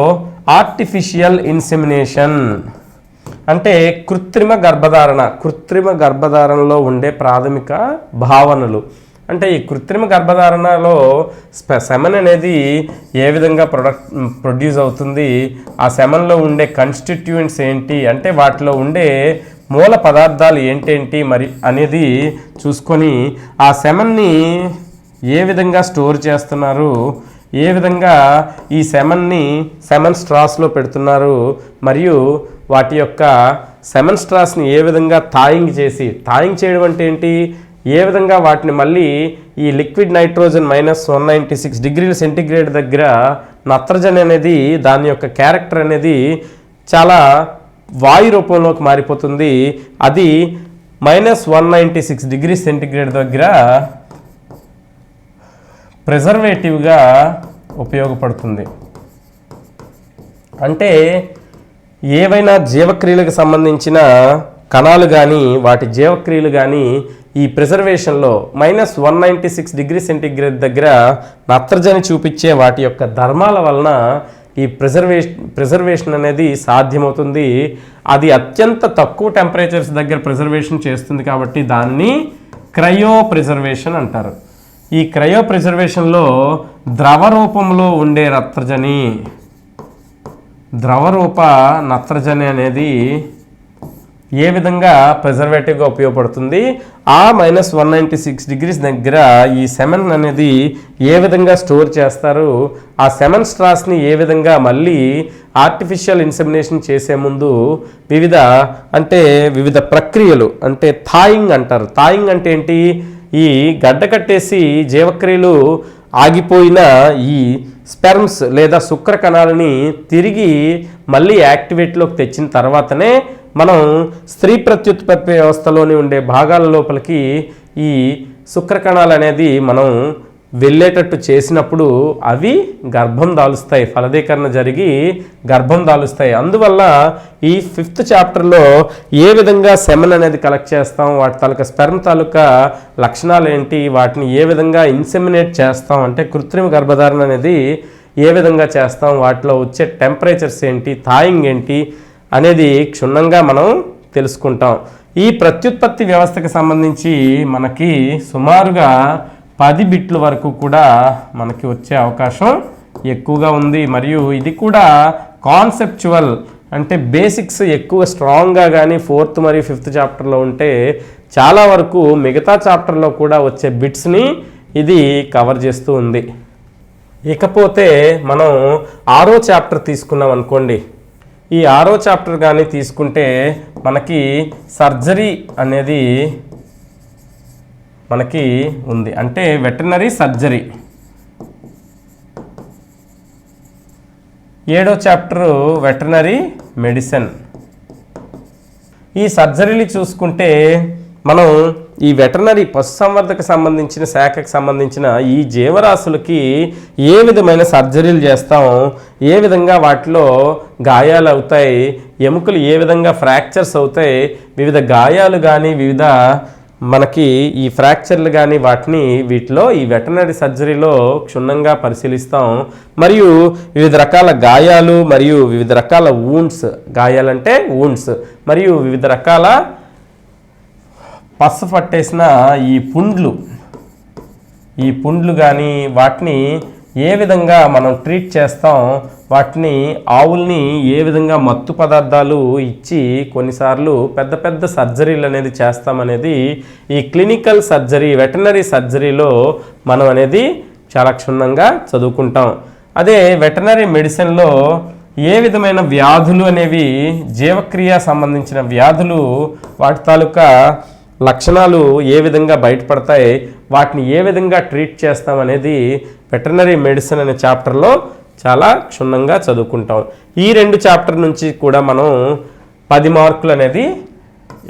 ఆర్టిఫిషియల్ ఇన్సెమినేషన్ అంటే కృత్రిమ గర్భధారణలో ఉండే ప్రాథమిక భావనలు. అంటే ఈ కృత్రిమ గర్భధారణలో సెమన్ అనేది ఏ విధంగా ప్రొడ్యూస్ అవుతుంది, ఆ సెమన్లో ఉండే కన్స్టిట్యూయెంట్స్ ఏంటి, అంటే వాటిలో ఉండే మూల పదార్థాలు ఏంటేంటి మరి అనేది చూసుకొని ఆ సెమన్ని ఏ విధంగా స్టోర్ చేస్తున్నారు, ఏ విధంగా ఈ సెమన్ స్ట్రాస్లో పెడుతున్నారు, మరియు వాటి యొక్క సెమన్ స్ట్రాస్ని ఏ విధంగా థాయింగ్ చేయడం అంటే ఏంటి, ఏ విధంగా వాటిని మళ్ళీ ఈ లిక్విడ్ నైట్రోజన్ -196 ° దగ్గర నత్రజని అనేది దాని యొక్క క్యారెక్టర్ అనేది చాలా వాయు రూపంలోకి మారిపోతుంది. అది -196 ° దగ్గర ప్రిజర్వేటివ్గా ఉపయోగపడుతుంది. అంటే ఏవైనా జీవక్రియలకు సంబంధించిన కణాలు కానీ వాటి జీవక్రియలు కానీ ఈ ప్రిజర్వేషన్లో -196 ° దగ్గర నత్రజని చూపించే వాటి యొక్క ధర్మాల వలన ఈ ప్రిజర్వేషన్ అనేది సాధ్యమవుతుంది. అది అత్యంత తక్కువ టెంపరేచర్స్ దగ్గర ప్రిజర్వేషన్ చేస్తుంది కాబట్టి దాన్ని క్రయో ప్రిజర్వేషన్ అంటారు. ఈ క్రయో ప్రిజర్వేషన్లో ద్రవ రూపంలో ఉండే ద్రవరూప నత్రజని అనేది ఏ విధంగా ప్రిజర్వేటివ్గా ఉపయోగపడుతుంది, ఆ -196 ° దగ్గర ఈ సెమెన్ అనేది ఏ విధంగా స్టోర్ చేస్తారు, ఆ సెమెన్ స్ట్రాస్ని ఏ విధంగా మళ్ళీ ఆర్టిఫిషియల్ ఇన్సెమినేషన్ చేసే ముందు వివిధ ప్రక్రియలు అంటే థాయింగ్ అంటారు. థాయింగ్ అంటే ఏంటి, ఈ గడ్డ కట్టేసి జీవక్రియలు ఆగిపోయిన ఈ స్పెర్మ్స్ లేదా శుక్ర కణాలని తిరిగి మళ్ళీ యాక్టివేట్లోకి తెచ్చిన తర్వాతనే మనం స్త్రీ ప్రత్యుత్పత్తి వ్యవస్థలోని ఉండే భాగాల లోపలికి ఈ శుక్ర కణాలు అనేది మనం వెళ్ళేటట్టు చేసినప్పుడు అవి గర్భం దాలుస్తాయి, ఫలదీకరణ జరిగి గర్భం దాలుస్తాయి. అందువల్ల ఈ 5th చాప్టర్లో ఏ విధంగా సెమెన్ అనేది కలెక్ట్ చేస్తాం, వాటి తాలూకా స్పెర్మ్ తాలూకా లక్షణాలు ఏంటి, వాటిని ఏ విధంగా ఇన్సెమినేట్ చేస్తాం అంటే కృత్రిమ గర్భధారణ అనేది ఏ విధంగా చేస్తాం, వాటిలో వచ్చే టెంపరేచర్స్ ఏంటి, థాయింగ్ ఏంటి అనేది క్షుణ్ణంగా మనం తెలుసుకుంటాం. ఈ ప్రత్యుత్పత్తి వ్యవస్థకు సంబంధించి మనకి సుమారుగా 10 బిట్ల వరకు కూడా మనకి వచ్చే అవకాశం ఎక్కువగా ఉంది. మరియు ఇది కూడా కాన్సెప్చువల్ అంటే బేసిక్స్ ఎక్కువ స్ట్రాంగ్గా కానీ 4th మరియు 5th చాప్టర్లో ఉంటే చాలా వరకు మిగతా చాప్టర్లో కూడా వచ్చే బిట్స్ని ఇది కవర్ చేస్తూ ఉంది. ఇకపోతే మనం 6వ చాప్టర్ తీసుకున్నాం అనుకోండి. ఈ 6వ చాప్టర్ కానీ తీసుకుంటే మనకి సర్జరీ అనేది మనకి ఉంది, అంటే వెటర్నరీ సర్జరీ. 7వ చాప్టర్ వెటర్నరీ మెడిసిన్. ఈ సర్జరీలు చూసుకుంటే మనం ఈ వెటర్నరీ పశుసంవర్ధక సంబంధించిన శాఖకు సంబంధించిన ఈ జీవరాశులకి ఏ విధమైన సర్జరీలు చేస్తాం, ఏ విధంగా వాటిలో గాయాలు అవుతాయి, ఎముకలు ఏ విధంగా ఫ్రాక్చర్స్ అవుతాయి, వివిధ గాయాలు కానీ వివిధ మనకి ఈ ఫ్రాక్చర్లు కానీ వీటిలో ఈ వెటర్నరీ సర్జరీలో క్షుణ్ణంగా పరిశీలిస్తాం. మరియు వివిధ రకాల గాయాలు మరియు వివిధ రకాల వూండ్స్, గాయాలంటే వూండ్స్, మరియు వివిధ రకాల పస్సు పట్టేసిన ఈ పుండ్లు కానీ వాటిని ఏ విధంగా మనం ట్రీట్ చేస్తాం, వాటిని ఆవుల్ని ఏ విధంగా మత్తు పదార్థాలు ఇచ్చి కొన్నిసార్లు పెద్ద పెద్ద సర్జరీలు అనేది చేస్తామనేది ఈ క్లినికల్ సర్జరీ వెటర్నరీ సర్జరీలో మనం అనేది చాలా క్షుణ్ణంగా చదువుకుంటాం. అదే వెటర్నరీ మెడిసిన్లో ఏ విధమైన వ్యాధులు అనేవి జీవక్రియ సంబంధించిన వ్యాధులు వాటి తాలూకా లక్షణాలు ఏ విధంగా బయటపడతాయి, వాటిని ఏ విధంగా ట్రీట్ చేస్తాం అనేది వెటర్నరీ మెడిసిన్ అనే చాప్టర్లో చాలా క్షుణ్ణంగా చదువుకుంటాం. ఈ 2 చాప్టర్ నుంచి కూడా మనం 10 మార్కులు అనేది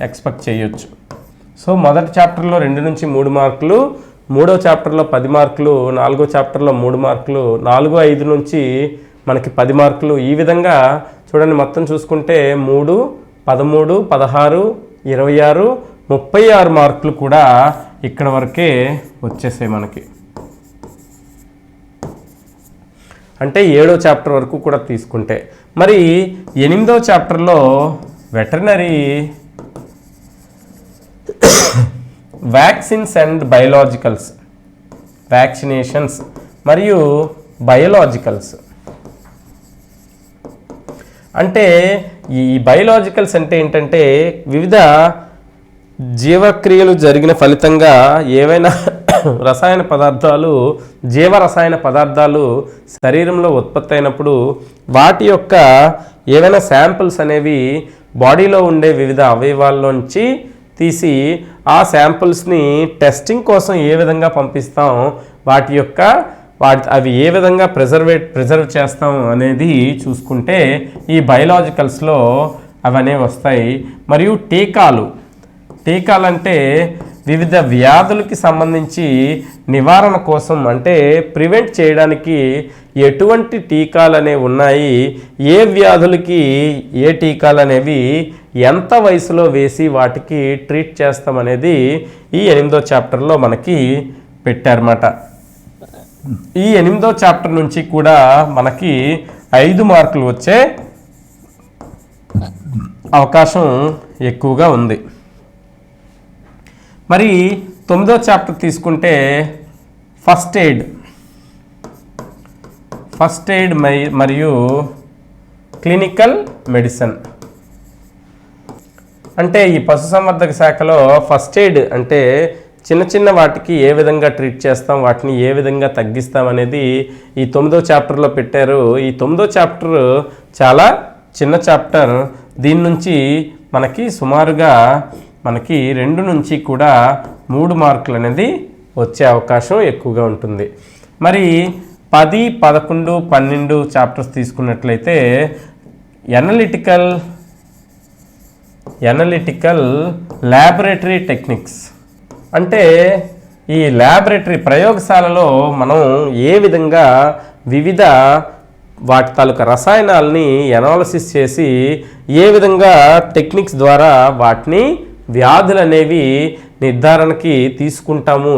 ఎక్స్పెక్ట్ చేయొచ్చు. సో మొదటి చాప్టర్లో 2 నుంచి 3 మార్కులు, 3వ చాప్టర్లో 10 మార్కులు, 4వ చాప్టర్లో 3 మార్కులు, 4, 5 నుంచి మనకి 10 మార్కులు. ఈ విధంగా చూడండి, మొత్తం చూసుకుంటే 3, 13, 16, 26, 36 మార్కులు కూడా ఇక్కడ వరకే వచ్చేసాయి మనకి. అంటే 7వ చాప్టర్ వరకు కూడా తీసుకుంటే, మరి 8వ చాప్టర్లో veterinary vaccines and biologicals, vaccinations మరియు బయోలాజికల్స్. అంటే ఈ బయోలాజికల్స్ అంటే ఏంటంటే వివిధ జీవక్రియలు జరిగిన ఫలితంగా ఏవైనా రసాయన పదార్థాలు, జీవరసాయన పదార్థాలు శరీరంలో ఉత్పత్తి అయినప్పుడు వాటి యొక్క ఏవైనా శాంపిల్స్ అనేవి బాడీలో ఉండే వివిధ అవయవాల్లోంచి తీసి ఆ శాంపుల్స్ని టెస్టింగ్ కోసం ఏ విధంగా పంపిస్తాం, అవి ఏ విధంగా ప్రిజర్వ్ చేస్తాం అనేది చూసుకుంటే ఈ బయోలాజికల్స్లో అవనే వస్తాయి. మరియు టీకాలు అంటే వివిధ వ్యాధులకి సంబంధించి నివారణ కోసం అంటే ప్రివెంట్ చేయడానికి ఎటువంటి టీకాలు అనేవి ఉన్నాయి, ఏ వ్యాధులకి ఏ టీకాలు అనేవి ఎంత వయసులో వేసి వాటికి ట్రీట్ చేస్తామనేది ఈ 8వ చాప్టర్లో మనకి పెట్టారన్నమాట. ఈ 8వ చాప్టర్ నుంచి కూడా మనకి 5 మార్కులు వచ్చే అవకాశం ఎక్కువగా ఉంది. మరి 9వ చాప్టర్ తీసుకుంటే ఫస్ట్ ఎయిడ్ మరియు క్లినికల్ మెడిసిన్. అంటే ఈ పశుసంవర్ధక శాఖలో ఫస్ట్ ఎయిడ్ అంటే చిన్న చిన్న వాటికి ఏ విధంగా ట్రీట్ చేస్తాం, వాటిని ఏ విధంగా తగ్గిస్తాం అనేది ఈ 9వ చాప్టర్లో పెట్టారు. ఈ 9వ చాప్టర్ చాలా చిన్న చాప్టర్. దీని నుంచి మనకి సుమారుగా 2 నుంచి కూడా 3 మార్కులు అనేది వచ్చే అవకాశం ఎక్కువగా ఉంటుంది. మరి 10, 11, 12 చాప్టర్స్ తీసుకున్నట్లయితే ఎనలిటికల్ ల్యాబొరేటరీ టెక్నిక్స్ అంటే ఈ ల్యాబొరేటరీ ప్రయోగశాలలో మనం ఏ విధంగా వివిధ వాటి తాలూకా రసాయనాలని ఎనాలిసిస్ చేసి ఏ విధంగా టెక్నిక్స్ ద్వారా వాటిని వ్యాధులు అనేవి నిర్ధారణకి తీసుకుంటాము,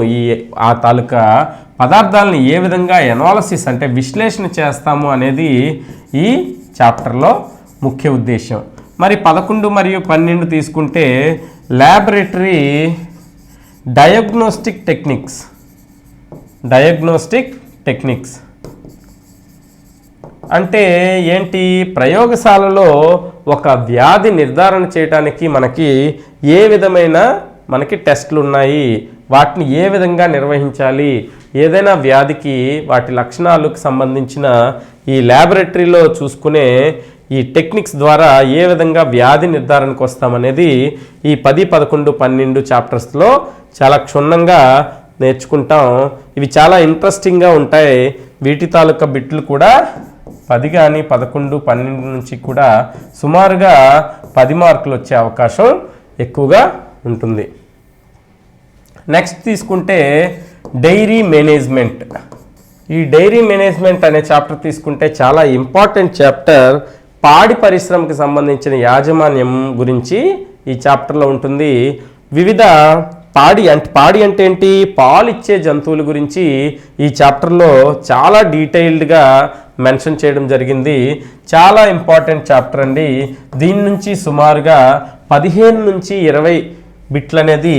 ఆ తాలూకా పదార్థాలను ఏ విధంగా ఎనాలిసిస్ అంటే విశ్లేషణ చేస్తాము అనేది ఈ చాప్టర్లో ముఖ్య ఉద్దేశం. మరి 11 మరియు 12 తీసుకుంటే ల్యాబొరేటరీ డయాగ్నోస్టిక్ టెక్నిక్స్ అంటే ఏంటి, ప్రయోగశాలలో ఒక వ్యాధి నిర్ధారణ చేయడానికి మనకి ఏ విధమైన టెస్టులు ఉన్నాయి, వాటిని ఏ విధంగా నిర్వహించాలి, ఏదైనా వ్యాధికి వాటి లక్షణాలకు సంబంధించిన ఈ ల్యాబొరేటరీలో చూసుకునే ఈ టెక్నిక్స్ ద్వారా ఏ విధంగా వ్యాధి నిర్ధారణకు వస్తామనేది ఈ 10, 11, 12 చాప్టర్స్లో చాలా క్షుణ్ణంగా నేర్చుకుంటాం. ఇవి చాలా ఇంట్రెస్టింగ్గా ఉంటాయి. వీటి తాలూకా బిట్లు కూడా 10 కానీ 11, 12 నుంచి కూడా సుమారుగా 10 మార్కులు వచ్చే అవకాశం ఎక్కువగా ఉంటుంది. నెక్స్ట్ తీసుకుంటే డైరీ మేనేజ్మెంట్. ఈ డైరీ మేనేజ్మెంట్ అనే చాప్టర్ తీసుకుంటే చాలా ఇంపార్టెంట్ చాప్టర్. పాడి పరిశ్రమకు సంబంధించిన యాజమాన్యం గురించి ఈ చాప్టర్లో ఉంటుంది. వివిధ పాడి అంటే ఏంటి, పాలు ఇచ్చే జంతువుల గురించి ఈ చాప్టర్లో చాలా డీటెయిల్డ్గా మెన్షన్ చేయడం జరిగింది. చాలా ఇంపార్టెంట్ చాప్టర్ అండి. దీని నుంచి సుమారుగా 15 నుంచి 20 బిట్లు అనేది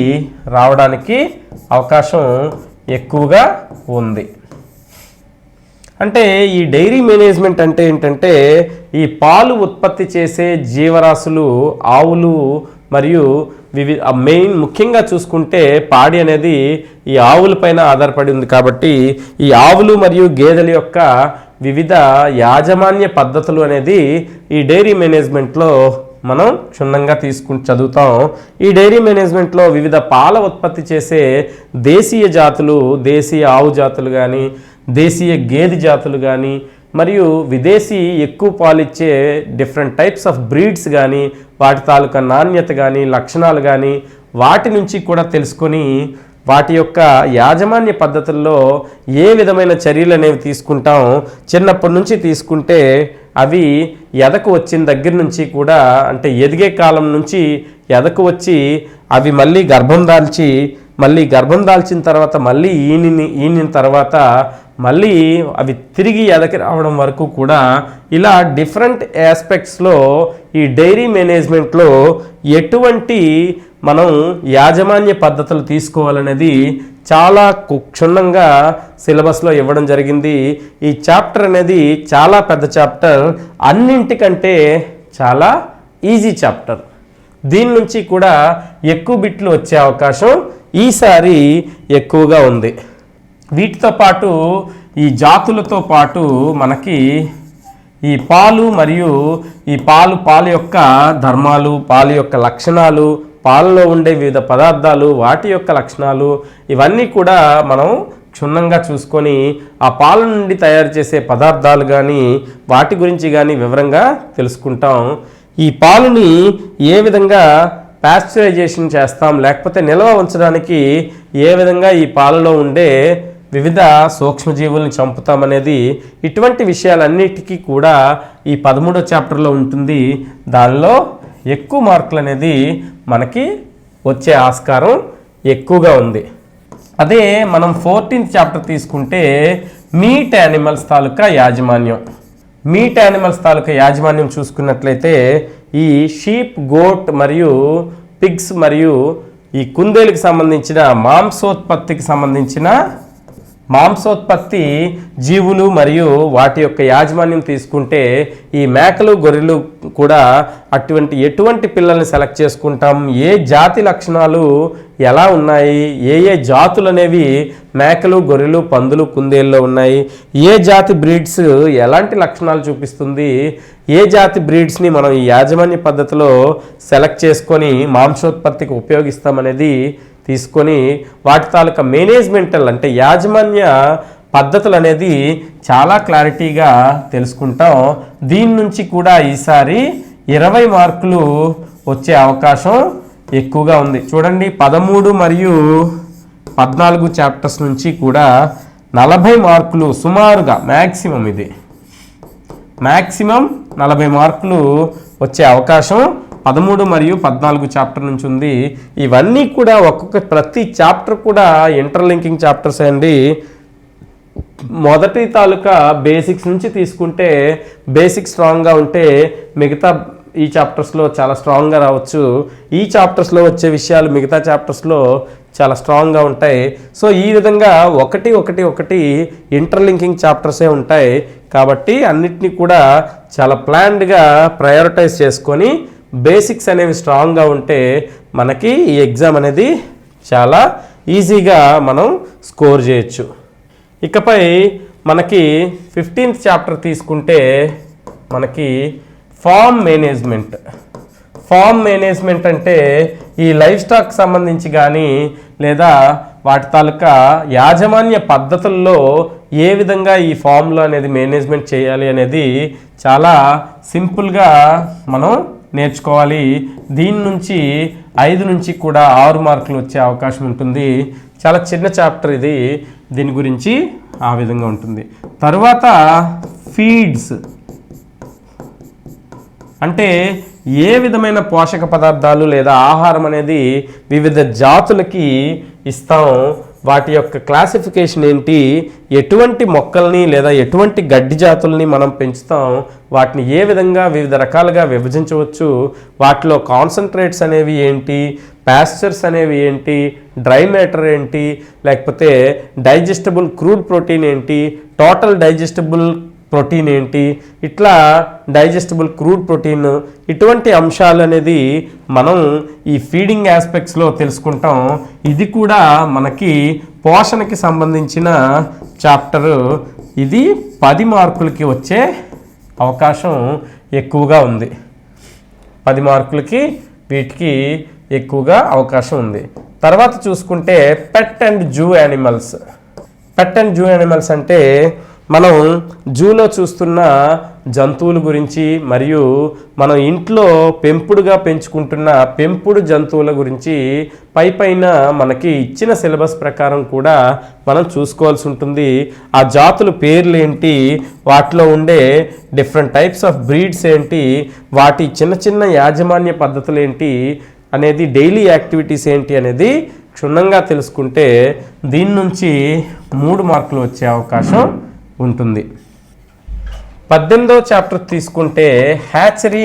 రావడానికి అవకాశం ఎక్కువగా ఉంది. అంటే ఈ డైరీ మేనేజ్మెంట్ అంటే ఏంటంటే ఈ పాలు ఉత్పత్తి చేసే జీవరాశులు, ఆవులు మరియు ముఖ్యంగా చూసుకుంటే పాడి అనేది ఈ ఆవులపైన ఆధారపడి ఉంది. కాబట్టి ఈ ఆవులు మరియు గేదెల యొక్క వివిధ యాజమాన్య పద్ధతులు అనేది ఈ డైరీ మేనేజ్మెంట్లో మనం క్షుణ్ణంగా చదువుతాం. ఈ డైరీ మేనేజ్మెంట్లో వివిధ పాల ఉత్పత్తి చేసే దేశీయ జాతులు, దేశీయ ఆవు జాతులు కానీ, దేశీయ గేదె జాతులు కానీ, మరియు విదేశీ ఎక్కువ పాలిచ్చే డిఫరెంట్ టైప్స్ ఆఫ్ బ్రీడ్స్ కానీ, వాటి తాలూకా నాణ్యత కానీ, లక్షణాలు కానీ వాటి నుంచి కూడా తెలుసుకొని వాటి యొక్క యాజమాన్య పద్ధతుల్లో ఏ విధమైన చర్యలు అనేవి తీసుకుంటాం. చిన్నప్పటి నుంచి తీసుకుంటే అవి ఎదకు వచ్చిన దగ్గర నుంచి కూడా, అంటే ఎదిగే కాలం నుంచి ఎదకు వచ్చి అవి మళ్ళీ గర్భం దాల్చిన తర్వాత మళ్ళీ ఈనిన తర్వాత మళ్ళీ అవి తిరిగి ఎదకి రావడం వరకు కూడా ఇలా డిఫరెంట్ ఆస్పెక్ట్స్లో ఈ డైరీ మేనేజ్మెంట్లో ఎటువంటి మనం యాజమాన్య పద్ధతులు తీసుకోవాలనేది చాలా క్షుణ్ణంగా సిలబస్లో ఇవ్వడం జరిగింది. ఈ చాప్టర్ అనేది చాలా పెద్ద చాప్టర్, అన్నింటికంటే చాలా ఈజీ చాప్టర్. దీని నుంచి కూడా ఎక్కువ బిట్లు వచ్చే అవకాశం ఈసారి ఎక్కువగా ఉంది. వీటితో పాటు ఈ జాతులతో పాటు మనకి ఈ పాలు మరియు ఈ పాలు యొక్క ధర్మాలు, పాలు యొక్క లక్షణాలు, పాలలో ఉండే వివిధ పదార్థాలు, వాటి యొక్క లక్షణాలు ఇవన్నీ కూడా మనం క్షుణ్ణంగా చూసుకొని ఆ పాల నుండి తయారు చేసే పదార్థాలు కానీ వాటి గురించి కానీ వివరంగా తెలుసుకుంటాం. ఈ పాలుని ఏ విధంగా పాస్చరైజేషన్ చేస్తాం, లేకపోతే నిల్వ ఉంచడానికి ఏ విధంగా ఈ పాలలో ఉండే వివిధ సూక్ష్మజీవుల్ని చంపుతామనేది, ఇటువంటి విషయాలన్నిటికీ కూడా ఈ 13వ చాప్టర్లో ఉంటుంది. దానిలో ఎక్కువ మార్కులు అనేది మనకి వచ్చే ఆస్కారం ఎక్కువగా ఉంది. అదే మనం 14th చాప్టర్ తీసుకుంటే మీట్ యానిమల్స్ తాలూకా యాజమాన్యం. మీట్ యానిమల్స్ తాలూకా యాజమాన్యం చూసుకున్నట్లయితే ఈ షీప్, గోట్ మరియు పిగ్స్ మరియు ఈ కుందేలుకి సంబంధించిన మాంసోత్పత్తి జీవులు మరియు వాటి యొక్క యాజమాన్యం తీసుకుంటే ఈ మేకలు, గొర్రెలు కూడా ఎటువంటి పిల్లల్ని సెలెక్ట్ చేసుకుంటాం, ఏ జాతి లక్షణాలు ఎలా ఉన్నాయి, ఏ జాతులు అనేవి మేకలు, గొర్రెలు, పందులు, కుందేల్లో ఉన్నాయి, ఏ జాతి బ్రీడ్స్ ఎలాంటి లక్షణాలు చూపిస్తుంది, ఏ జాతి బ్రీడ్స్ని మనం ఈ యాజమాన్య పద్ధతిలో సెలెక్ట్ చేసుకొని మాంసోత్పత్తికి ఉపయోగిస్తామనేది తీసుకొని వాటి తాలూకా మేనేజ్మెంటల్ అంటే యాజమాన్య పద్ధతులు అనేది చాలా క్లారిటీగా తెలుసుకుంటాం. దీని నుంచి కూడా ఈసారి 20 మార్కులు వచ్చే అవకాశం ఎక్కువగా ఉంది. చూడండి, 13 మరియు 14 చాప్టర్స్ నుంచి కూడా 40 మార్కులు సుమారుగా మ్యాక్సిమం 40 మార్కులు వచ్చే అవకాశం 13 మరియు 14 చాప్టర్ నుంచి ఉంది. ఇవన్నీ కూడా ప్రతి చాప్టర్ కూడా ఇంటర్లింకింగ్ చాప్టర్స్ అండి. మొదటి తాలూకా బేసిక్స్ నుంచి తీసుకుంటే బేసిక్ స్ట్రాంగ్గా ఉంటే మిగతా ఈ చాప్టర్స్లో చాలా స్ట్రాంగ్గా రావచ్చు. ఈ చాప్టర్స్లో వచ్చే విషయాలు మిగతా చాప్టర్స్లో చాలా స్ట్రాంగ్గా ఉంటాయి. సో ఈ విధంగా ఒకటి ఇంటర్లింకింగ్ చాప్టర్సే ఉంటాయి. కాబట్టి అన్నిటినీ కూడా చాలా ప్లాన్డ్గా ప్రయారిటైజ్ చేసుకొని బేసిక్స్ అనేవి స్ట్రాంగ్గా ఉంటే మనకి ఈ ఎగ్జామ్ అనేది చాలా ఈజీగా మనం స్కోర్ చేయొచ్చు. ఇకపై మనకి 15th చాప్టర్ తీసుకుంటే మనకి ఫార్మ్ మేనేజ్మెంట్ అంటే ఈ లైఫ్ స్టాక్ సంబంధించి కానీ లేదా వాటి తాలూకా యాజమాన్య పద్ధతుల్లో ఏ విధంగా ఈ ఫామ్లో అనేది మేనేజ్మెంట్ చేయాలి అనేది చాలా సింపుల్గా మనం నేర్చుకోవాలి. దీని నుంచి 5 నుంచి కూడా 6 మార్కులు వచ్చే అవకాశం ఉంటుంది. చాలా చిన్న చాప్టర్ ఇది, దీని గురించి ఆ విధంగా ఉంటుంది. తర్వాత ఫీడ్స్ అంటే ఏ విధమైన పోషక పదార్థాలు లేదా ఆహారం అనేది వివిధ జాతులకి ఇస్తాం, వాటి యొక్క క్లాసిఫికేషన్ ఏంటి, ఎటువంటి మొక్కల్ని లేదా ఎటువంటి గడ్డి జాతుల్ని మనం పెంచుతాం, వాటిని ఏ విధంగా వివిధ రకాలుగా విభజించవచ్చు, వాటిలో కాన్సన్ట్రేట్స్ అనేవి ఏంటి, పాస్చర్స్ అనేవి ఏంటి, డ్రై మ్యాటర్ ఏంటి, లేకపోతే డైజెస్టబుల్ క్రూడ్ ప్రోటీన్ ఏంటి, టోటల్ డైజెస్టబుల్ ప్రోటీన్ ఏంటి, ఇట్లా డైజెస్టబుల్ క్రూడ్ ప్రోటీన్, ఇటువంటి అంశాలు అనేది మనం ఈ ఫీడింగ్ ఆస్పెక్ట్స్లో తెలుసుకుంటాం. ఇది కూడా మనకి పోషణకి సంబంధించిన చాప్టరు. ఇది 10 మార్కులకి వచ్చే అవకాశం ఎక్కువగా ఉంది. 10 మార్కులకి వీటికి ఎక్కువగా అవకాశం ఉంది. తర్వాత చూసుకుంటే పెట్ అండ్ జూ యానిమల్స్ అంటే మనం జూలో చూస్తున్న జంతువుల గురించి మరియు మనం ఇంట్లో పెంపుడుగా పెంచుకుంటున్న పెంపుడు జంతువుల గురించి పైన మనకి ఇచ్చిన సిలబస్ ప్రకారం కూడా మనం చూసుకోవాల్సి ఉంటుంది. ఆ జాతుల పేర్లు ఏంటి, వాటిలో ఉండే డిఫరెంట్ టైప్స్ ఆఫ్ బ్రీడ్స్ ఏంటి, వాటి చిన్న యాజమాన్య పద్ధతులు ఏంటి అనేది, డైలీ యాక్టివిటీస్ ఏంటి అనేది క్షుణ్ణంగా తెలుసుకుంటే దీని నుంచి 3 మార్కులు వచ్చే అవకాశం ఉంటుంది. 18వ చాప్టర్ తీసుకుంటే హ్యాచరీ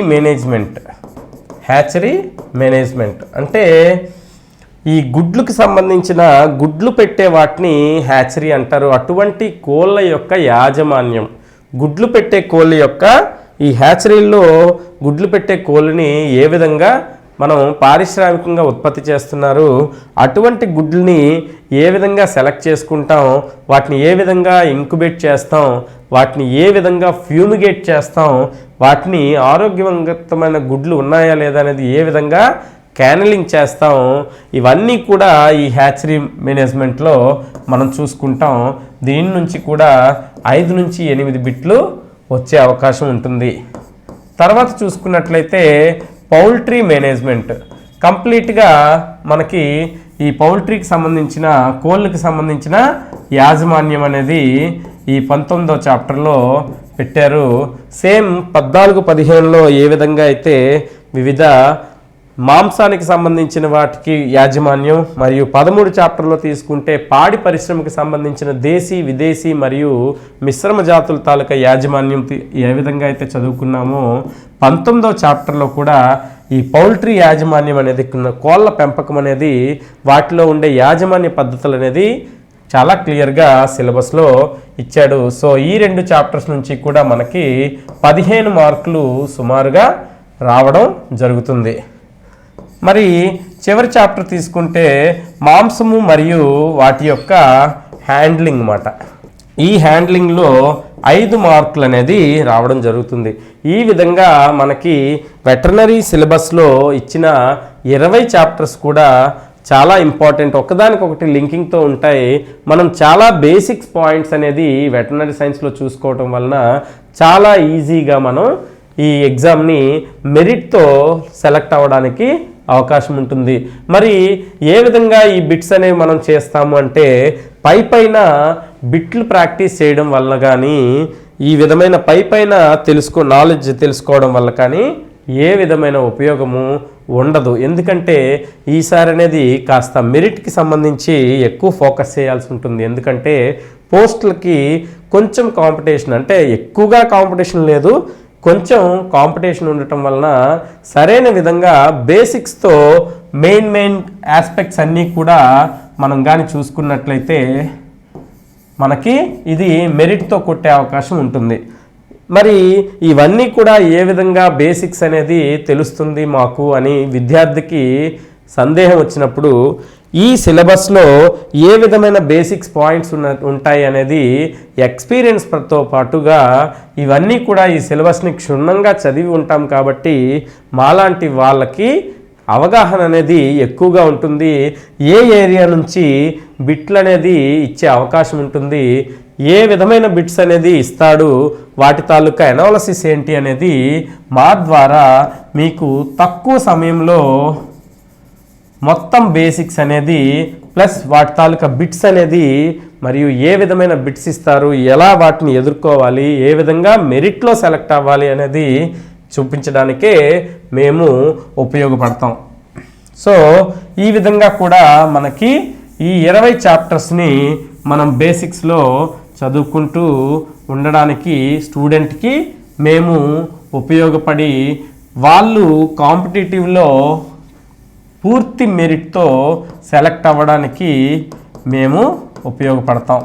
మేనేజ్మెంట్ అంటే ఈ గుడ్లకు సంబంధించిన గుడ్లు పెట్టే వాటిని హ్యాచరీ అంటారు. అటువంటి కోళ్ళ యొక్క యాజమాన్యం, గుడ్లు పెట్టే కోళ్ళ యొక్క ఈ హ్యాచరీల్లో గుడ్లు పెట్టే కోళ్ళని ఏ విధంగా మనం పారిశ్రామికంగా ఉత్పత్తి చేస్తున్నారు, అటువంటి గుడ్లని ఏ విధంగా సెలెక్ట్ చేసుకుంటాం, వాటిని ఏ విధంగా ఇంక్యుబేట్ చేస్తాం, వాటిని ఏ విధంగా ఫ్యూమిగేట్ చేస్తాం, వాటిని ఆరోగ్యవంతమైన గుడ్లు ఉన్నాయా లేదా అనేది ఏ విధంగా స్కానలింగ్ చేస్తాం. ఇవన్నీ కూడా ఈ హ్యాచరీ మేనేజ్మెంట్లో మనం చూసుకుంటాం. దీని నుంచి కూడా 5 నుంచి 8 బిట్లు వచ్చే అవకాశం ఉంటుంది. తర్వాత చూసుకున్నట్లయితే పౌల్ట్రీ మేనేజ్మెంట్ కంప్లీట్గా మనకి ఈ పౌల్ట్రీకి సంబంధించిన కోళ్ళకి సంబంధించిన యాజమాన్యం అనేది ఈ 19వ చాప్టర్లో పెట్టారు. సేమ్ 14-15లో ఏ విధంగా అయితే వివిధ మాంసానికి సంబంధించిన వాటికి యాజమాన్యం, మరియు 13 చాప్టర్లో తీసుకుంటే పాడి పరిశ్రమకి సంబంధించిన దేశీ, విదేశీ మరియు మిశ్రమ జాతుల తాలూకా యాజమాన్యం ఏ విధంగా అయితే చదువుకున్నామో 19వ చాప్టర్లో కూడా ఈ పౌల్ట్రీ యాజమాన్యం అనేది, కోళ్ళ పెంపకం అనేది, వాటిలో ఉండే యాజమాన్య పద్ధతులు అనేది చాలా క్లియర్గా సిలబస్లో ఇచ్చాడు. సో ఈ 2 చాప్టర్స్ నుంచి కూడా మనకి 15 మార్కులు సుమారుగా రావడం జరుగుతుంది. మరి చివరి చాప్టర్ తీసుకుంటే మాంసము మరియు వాటి యొక్క హ్యాండ్లింగ్ మాట. ఈ హ్యాండ్లింగ్లో 5 మార్కులు అనేది రావడం జరుగుతుంది. ఈ విధంగా మనకి వెటర్నరీ సిలబస్లో ఇచ్చిన 20 చాప్టర్స్ కూడా చాలా ఇంపార్టెంట్, ఒకదానికొకటి లింకింగ్తో ఉంటాయి. మనం చాలా బేసిక్స్ పాయింట్స్ అనేది వెటర్నరీ సైన్స్లో చూసుకోవటం వలన చాలా ఈజీగా మనం ఈ ఎగ్జామ్ని మెరిట్తో సెలెక్ట్ అవ్వడానికి అవకాశం ఉంటుంది. మరి ఏ విధంగా ఈ బిట్స్ అనేవి మనం చేస్తాము అంటే పైన బిట్లు ప్రాక్టీస్ చేయడం వల్ల కానీ, ఈ విధమైన పైన నాలెడ్జ్ తెలుసుకోవడం వల్ల కానీ ఏ విధమైన ఉపయోగము ఉండదు. ఎందుకంటే ఈసారి అనేది కాస్త మెరిట్కి సంబంధించి ఎక్కువ ఫోకస్ చేయాల్సి ఉంటుంది. ఎందుకంటే పోస్టులకి కొంచెం కాంపిటీషన్, అంటే ఎక్కువగా కాంపిటీషన్ లేదు, కొంచెం కాంపిటీషన్ ఉండటం వలన సరైన విధంగా బేసిక్స్తో మెయిన్ ఆస్పెక్ట్స్ అన్నీ కూడా మనం కానీ చూసుకున్నట్లయితే మనకి ఇది మెరిట్తో కొట్టే అవకాశం ఉంటుంది. మరి ఇవన్నీ కూడా ఏ విధంగా బేసిక్స్ అనేది తెలుస్తుంది మాకు అని విద్యార్థికి సందేహం వచ్చినప్పుడు ఈ సిలబస్లో ఏ విధమైన బేసిక్స్ పాయింట్స్ ఉంటాయి అనేది ఎక్స్పీరియన్స్తో పాటుగా ఇవన్నీ కూడా ఈ సిలబస్ని క్షుణ్ణంగా చదివి ఉంటాం కాబట్టి మాలాంటి వాళ్ళకి అవగాహన అనేది ఎక్కువగా ఉంటుంది. ఏ ఏరియా నుంచి బిట్లు అనేది ఇచ్చే అవకాశం ఉంటుంది, ఏ విధమైన బిట్స్ అనేది ఇస్తాడు, వాటి తాలూకా అనాలిసిస్ ఏంటి అనేది మా ద్వారా మీకు తక్కువ సమయంలో మొత్తం బేసిక్స్ అనేది ప్లస్ వాటి తాలూకా బిట్స్ అనేది, మరియు ఏ విధమైన బిట్స్ ఇస్తారు, ఎలా వాటిని ఎదుర్కోవాలి, ఏ విధంగా మెరిట్లో సెలెక్ట్ అవ్వాలి అనేది చూపించడానికే మేము ఉపయోగపడతాం. సో ఈ విధంగా కూడా మనకి ఈ 20 చాప్టర్స్ని మనం బేసిక్స్లో చదువుకుంటూ ఉండడానికి స్టూడెంట్కి మేము ఉపయోగపడి వాళ్ళు కాంపిటేటివ్లో పూర్తి మెరిట్తో సెలెక్ట్ అవ్వడానికి మేము ఉపయోగపడతాం.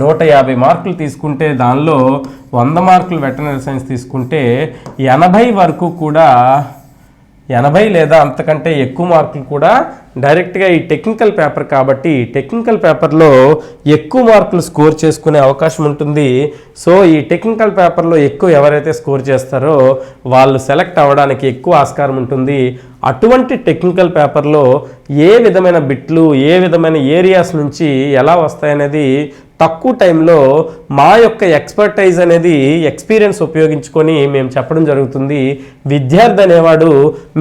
150 మార్కులు తీసుకుంటే దానిలో 100 మార్కులు వెటర్నరీ సైన్స్ తీసుకుంటే 80 వరకు కూడా 80 లేదా అంతకంటే ఎక్కువ మార్కులు కూడా డైరెక్ట్గా ఈ టెక్నికల్ పేపర్ కాబట్టి టెక్నికల్ పేపర్లో ఎక్కువ మార్కులు స్కోర్ చేసుకునే అవకాశం ఉంటుంది. సో ఈ టెక్నికల్ పేపర్లో ఎక్కువ ఎవరైతే స్కోర్ చేస్తారో వాళ్ళు సెలెక్ట్ అవ్వడానికి ఎక్కువ ఆస్కారం ఉంటుంది. అటువంటి టెక్నికల్ పేపర్లో ఏ విధమైన బిట్లు, ఏ విధమైన ఏరియాస్ నుంచి ఎలా వస్తాయనేది తక్కువ టైంలో మా యొక్క ఎక్స్పర్టైజ్ అనేది ఎక్స్పీరియన్స్ ఉపయోగించుకొని మేము చెప్పడం జరుగుతుంది. విద్యార్థి అనేవాడు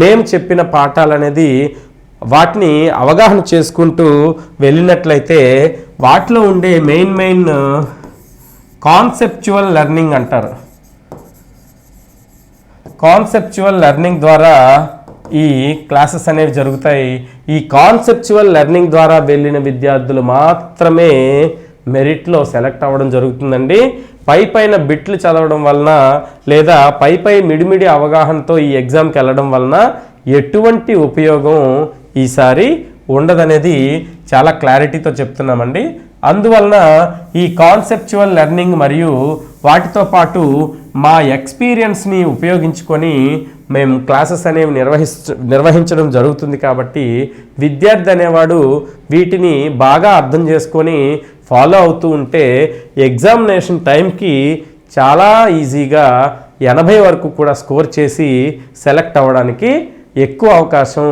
మేము చెప్పిన పాఠాలు అనేది వాటిని అవగాహన చేసుకుంటూ వెళ్ళినట్లయితే వాటిలో ఉండే మెయిన్ కాన్సెప్చువల్ లెర్నింగ్ అంటారు. కాన్సెప్చువల్ లెర్నింగ్ ద్వారా ఈ క్లాసెస్ అనేవి జరుగుతాయి. ఈ కాన్సెప్చువల్ లెర్నింగ్ ద్వారా వెళ్ళిన విద్యార్థులు మాత్రమే మెరిట్లో సెలెక్ట్ అవ్వడం జరుగుతుందండి. పైన బిట్లు చదవడం వలన లేదా పై మిడిమిడి అవగాహనతో ఈ ఎగ్జామ్కి వెళ్ళడం వలన ఎటువంటి ఉపయోగం ఈసారి ఉండదనేది చాలా క్లారిటీతో చెప్తున్నామండి. అందువలన ఈ కాన్సెప్చువల్ లెర్నింగ్ మరియు వాటితో పాటు మా ఎక్స్పీరియన్స్ని ఉపయోగించుకొని మేము క్లాసెస్ అనేవి నిర్వహించడం జరుగుతుంది. కాబట్టి విద్యార్థి అనేవాడు వీటిని బాగా అర్థం చేసుకొని ఫాలో అవుతూ ఉంటే ఎగ్జామినేషన్ టైంకి చాలా ఈజీగా 80 వరకు కూడా స్కోర్ చేసి సెలెక్ట్ అవ్వడానికి ఎక్కువ అవకాశం